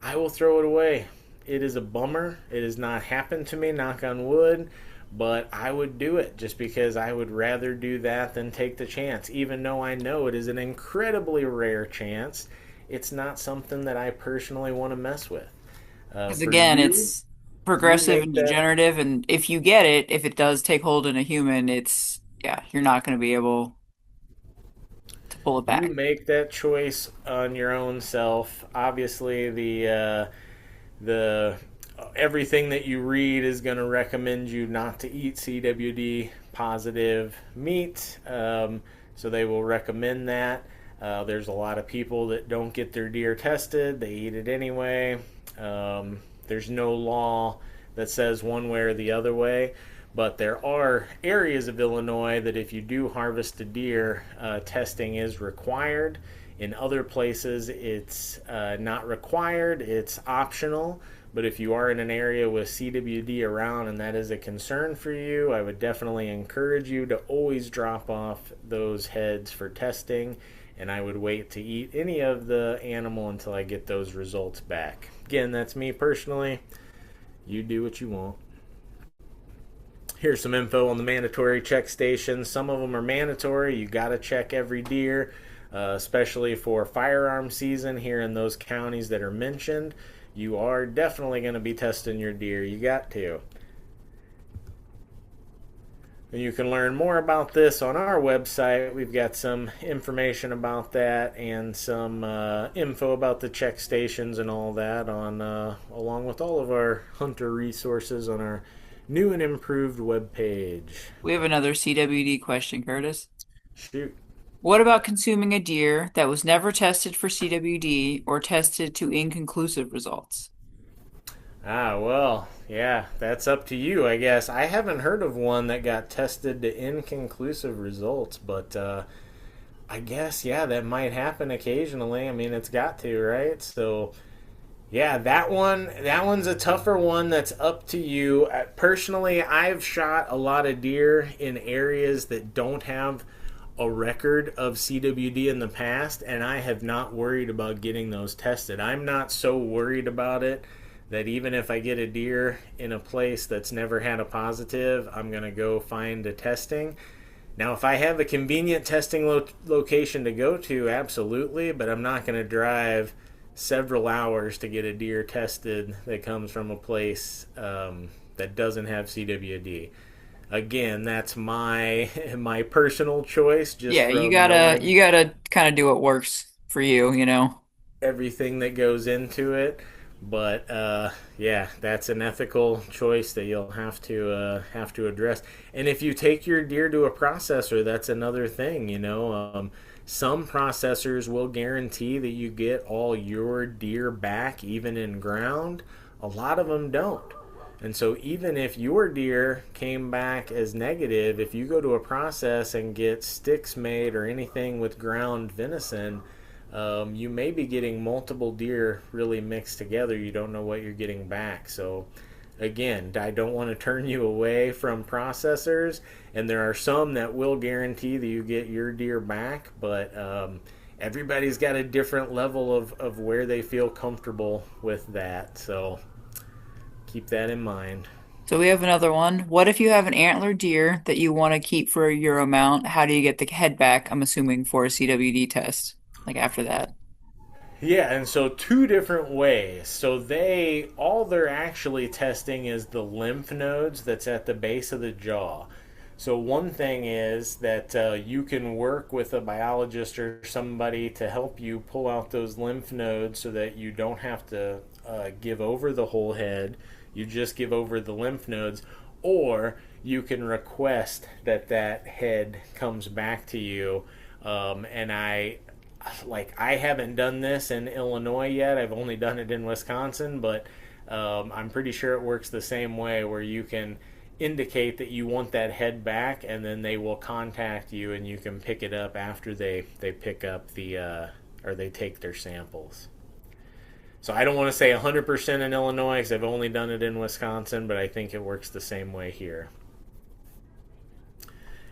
I will throw it away. It is a bummer. It has not happened to me, knock on wood, but I would do it just because I would rather do that than take the chance. Even though I know it is an incredibly rare chance, it's not something that I personally want to mess with. Because For again, you, it's you progressive make and that degenerative, and if you get it, if it does take hold in a human, it's yeah, you're not going to be able to pull it you back. make that choice on your own self. Obviously, the everything that you read is going to recommend you not to eat CWD positive meat. So they will recommend that. There's a lot of people that don't get their deer tested, they eat it anyway. There's no law that says one way or the other way, but there are areas of Illinois that if you do harvest a deer, testing is required. In other places, it's not required, it's optional. But if you are in an area with CWD around and that is a concern for you, I would definitely encourage you to always drop off those heads for testing. And I would wait to eat any of the animal until I get those results back. Again, that's me personally. You do what you want. Here's some info on the mandatory check stations. Some of them are mandatory. You got to check every deer, especially for firearm season here in those counties that are mentioned. You are definitely going to be testing your deer. You got to. And you can learn more about this on our website. We've got some information about that and some info about the check stations and all that on along with all of our hunter resources on our new and improved web page. We have another CWD question, Curtis. Shoot. What about consuming a deer that was never tested for CWD or tested to inconclusive results? Ah, well, yeah, that's up to you, I guess. I haven't heard of one that got tested to inconclusive results, but I guess, yeah, that might happen occasionally. I mean, it's got to, right? So, yeah, that one's a tougher one that's up to you. Personally, I've shot a lot of deer in areas that don't have a record of CWD in the past, and I have not worried about getting those tested. I'm not so worried about it that even if I get a deer in a place that's never had a positive, I'm going to go find a testing. Now, if I have a convenient testing location to go to, absolutely, but I'm not going to drive several hours to get a deer tested that comes from a place that doesn't have CWD. Again, that's my my personal choice, just Yeah, from you knowing gotta kind of do what works for you, you know. everything that goes into it. But yeah, that's an ethical choice that you'll have to address. And if you take your deer to a processor, that's another thing. You know, some processors will guarantee that you get all your deer back, even in ground. A lot of them don't. And so, even if your deer came back as negative, if you go to a process and get sticks made or anything with ground venison, you may be getting multiple deer really mixed together. You don't know what you're getting back. So, again, I don't want to turn you away from processors, and there are some that will guarantee that you get your deer back, but everybody's got a different level of where they feel comfortable with that. So, keep that in mind. So we have another one. What if you have an antler deer that you want to keep for a Euro mount? How do you get the head back? I'm assuming for a CWD test, like after that. Yeah, and so two different ways. So they all they're actually testing is the lymph nodes that's at the base of the jaw. So one thing is that you can work with a biologist or somebody to help you pull out those lymph nodes so that you don't have to give over the whole head. You just give over the lymph nodes. or you can request that that head comes back to you. And I haven't done this in Illinois yet. I've only done it in Wisconsin, but I'm pretty sure it works the same way where you can indicate that you want that head back, and then they will contact you, and you can pick it up after they pick up the or they take their samples. So I don't want to say 100% in Illinois because I've only done it in Wisconsin, but I think it works the same way here.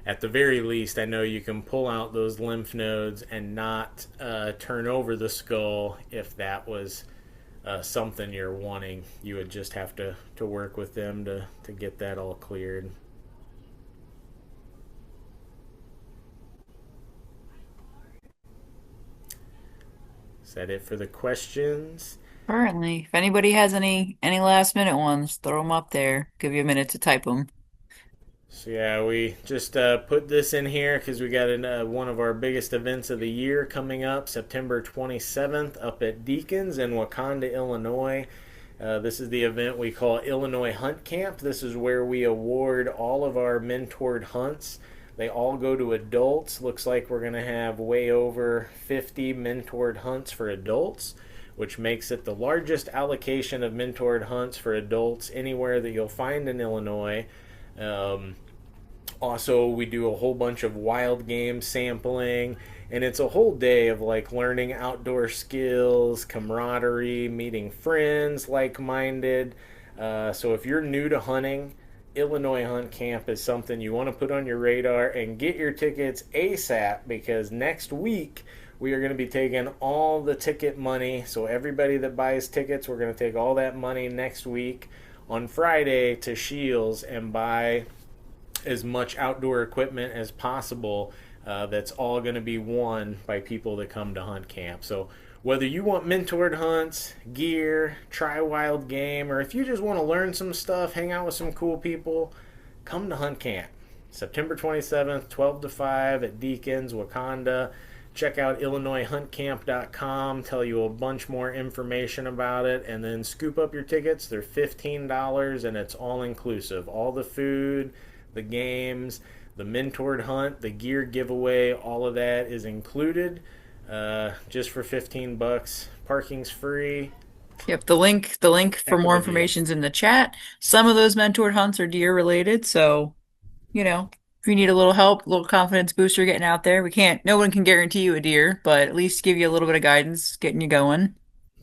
At the very least, I know you can pull out those lymph nodes and not turn over the skull if that was something you're wanting. You would just have to work with them to get that all cleared. Is that it for the questions? Currently, if anybody has any last minute ones, throw them up there. Give you a minute to type them. So yeah, we just put this in here because we got one of our biggest events of the year coming up, September 27th, up at Deacons in Wakanda, Illinois. This is the event we call Illinois Hunt Camp. This is where we award all of our mentored hunts. They all go to adults. Looks like we're going to have way over 50 mentored hunts for adults, which makes it the largest allocation of mentored hunts for adults anywhere that you'll find in Illinois. Um, Also, we do a whole bunch of wild game sampling, and it's a whole day of like learning outdoor skills, camaraderie, meeting friends like minded. So, if you're new to hunting, Illinois Hunt Camp is something you want to put on your radar and get your tickets ASAP because next week we are going to be taking all the ticket money. So, everybody that buys tickets, we're going to take all that money next week on Friday to Shields and buy as much outdoor equipment as possible. That's all going to be won by people that come to hunt camp. So whether you want mentored hunts, gear, try wild game, or if you just want to learn some stuff, hang out with some cool people, come to hunt camp. September 27th, 12 to 5 at Deacons, Wakanda. Check out IllinoisHuntCamp.com, tell you a bunch more information about it, and then scoop up your tickets. They're $15 and it's all inclusive. All the food, the games, the mentored hunt, the gear giveaway, all of that is included just for 15 bucks. Parking's free. Yep, the link for Heck of more a deal. information's in the chat. Some of those mentored hunts are deer related, so if you need a little help, a little confidence booster getting out there, no one can guarantee you a deer, but at least give you a little bit of guidance getting you going.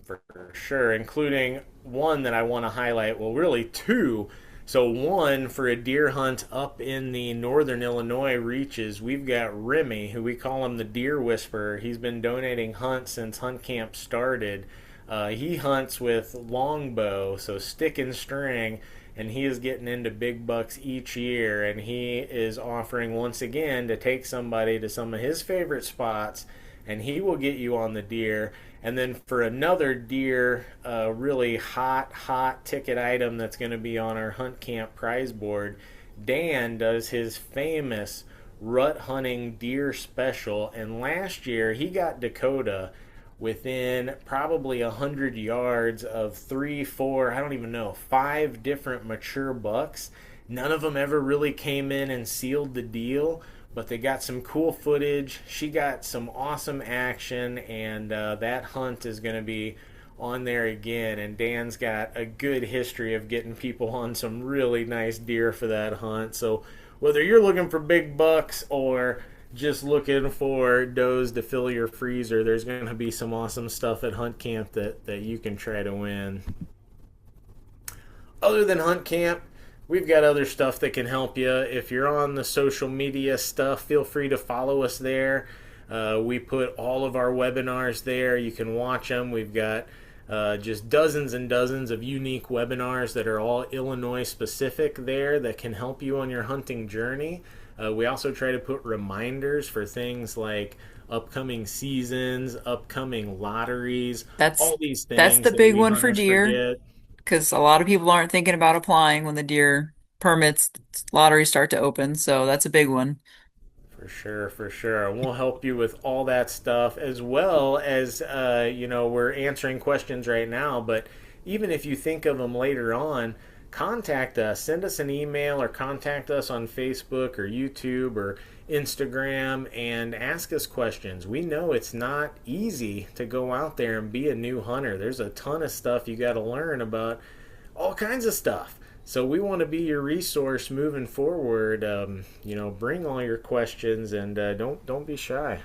For sure, including one that I want to highlight. Well, really two. So, one for a deer hunt up in the northern Illinois reaches, we've got Remy, who we call him the Deer Whisperer. He's been donating hunts since hunt camp started. He hunts with longbow, so stick and string, and he is getting into big bucks each year. And he is offering once again to take somebody to some of his favorite spots, and he will get you on the deer. And then for another deer, really hot ticket item that's going to be on our hunt camp prize board, Dan does his famous rut hunting deer special. And last year he got Dakota within probably 100 yards of three, four, I don't even know, five different mature bucks. None of them ever really came in and sealed the deal, but they got some cool footage. She got some awesome action, and that hunt is going to be on there again. And Dan's got a good history of getting people on some really nice deer for that hunt. So whether you're looking for big bucks or just looking for does to fill your freezer, there's going to be some awesome stuff at hunt camp that you can try to win. Other than hunt camp, we've got other stuff that can help you. If you're on the social media stuff, feel free to follow us there. We put all of our webinars there. You can watch them. We've got just dozens and dozens of unique webinars that are all Illinois specific there that can help you on your hunting journey. We also try to put reminders for things like upcoming seasons, upcoming lotteries, That's all these that's things the that big we one for hunters deer forget. because a lot of people aren't thinking about applying when the deer permits lotteries start to open, so that's a big one. For sure, for sure. And we'll help you with all that stuff as well as, we're answering questions right now. But even if you think of them later on, contact us. Send us an email or contact us on Facebook or YouTube or Instagram and ask us questions. We know it's not easy to go out there and be a new hunter. There's a ton of stuff you got to learn about, all kinds of stuff. So we want to be your resource moving forward. Bring all your questions and don't be shy.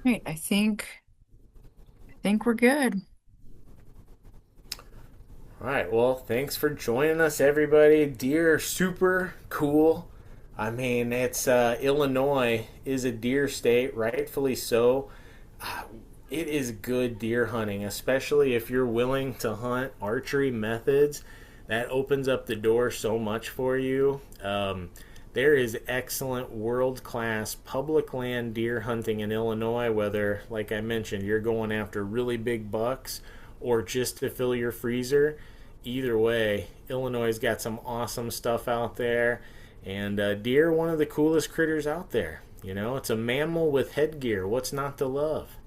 Right, I think we're good. All right. Well, thanks for joining us, everybody. Deer are super cool. I mean, it's Illinois is a deer state, rightfully so. Uh, It is good deer hunting, especially if you're willing to hunt archery methods. That opens up the door so much for you. There is excellent world class public land deer hunting in Illinois, whether, like I mentioned, you're going after really big bucks or just to fill your freezer. Either way, Illinois has got some awesome stuff out there. And deer are one of the coolest critters out there. It's a mammal with headgear. What's not to love?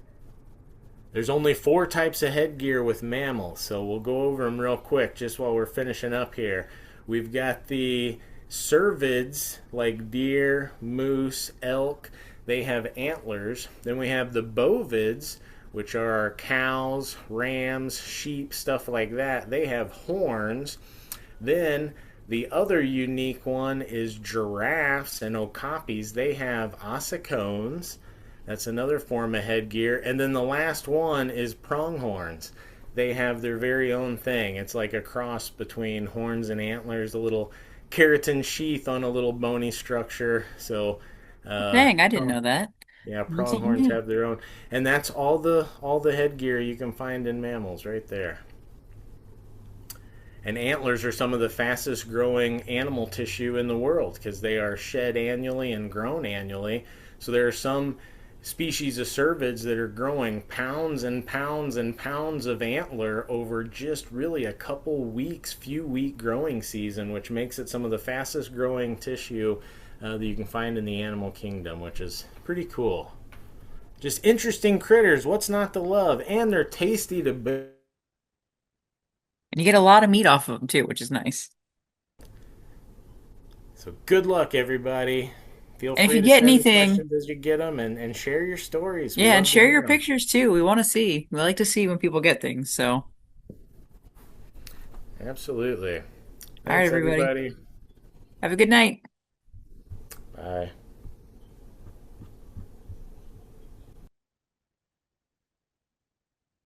There's only four types of headgear with mammals, so we'll go over them real quick just while we're finishing up here. We've got the cervids, like deer, moose, elk. They have antlers. Then we have the bovids, which are our cows, rams, sheep, stuff like that. They have horns. Then the other unique one is giraffes and okapis. They have ossicones. That's another form of headgear. And then the last one is pronghorns. They have their very own thing. It's like a cross between horns and antlers, a little keratin sheath on a little bony structure. So, uh, Dang, I didn't prong, know that. yeah, Learn something pronghorns new. have their own, and that's all the headgear you can find in mammals right there. And antlers are some of the fastest growing animal tissue in the world because they are shed annually and grown annually. So there are some species of cervids that are growing pounds and pounds and pounds of antler over just really a couple weeks, few week growing season, which makes it some of the fastest growing tissue that you can find in the animal kingdom, which is pretty cool. Just interesting critters. What's not to love? And they're tasty to boot. And you get a lot of meat off of them too, which is nice. So good luck, everybody. Feel And if free you to get send anything, questions as you get them and share your stories. We yeah, and love to share hear your them. pictures too. We want to see. We like to see when people get things. So, all Absolutely. right, Thanks, everybody. everybody. Have a good night. Bye.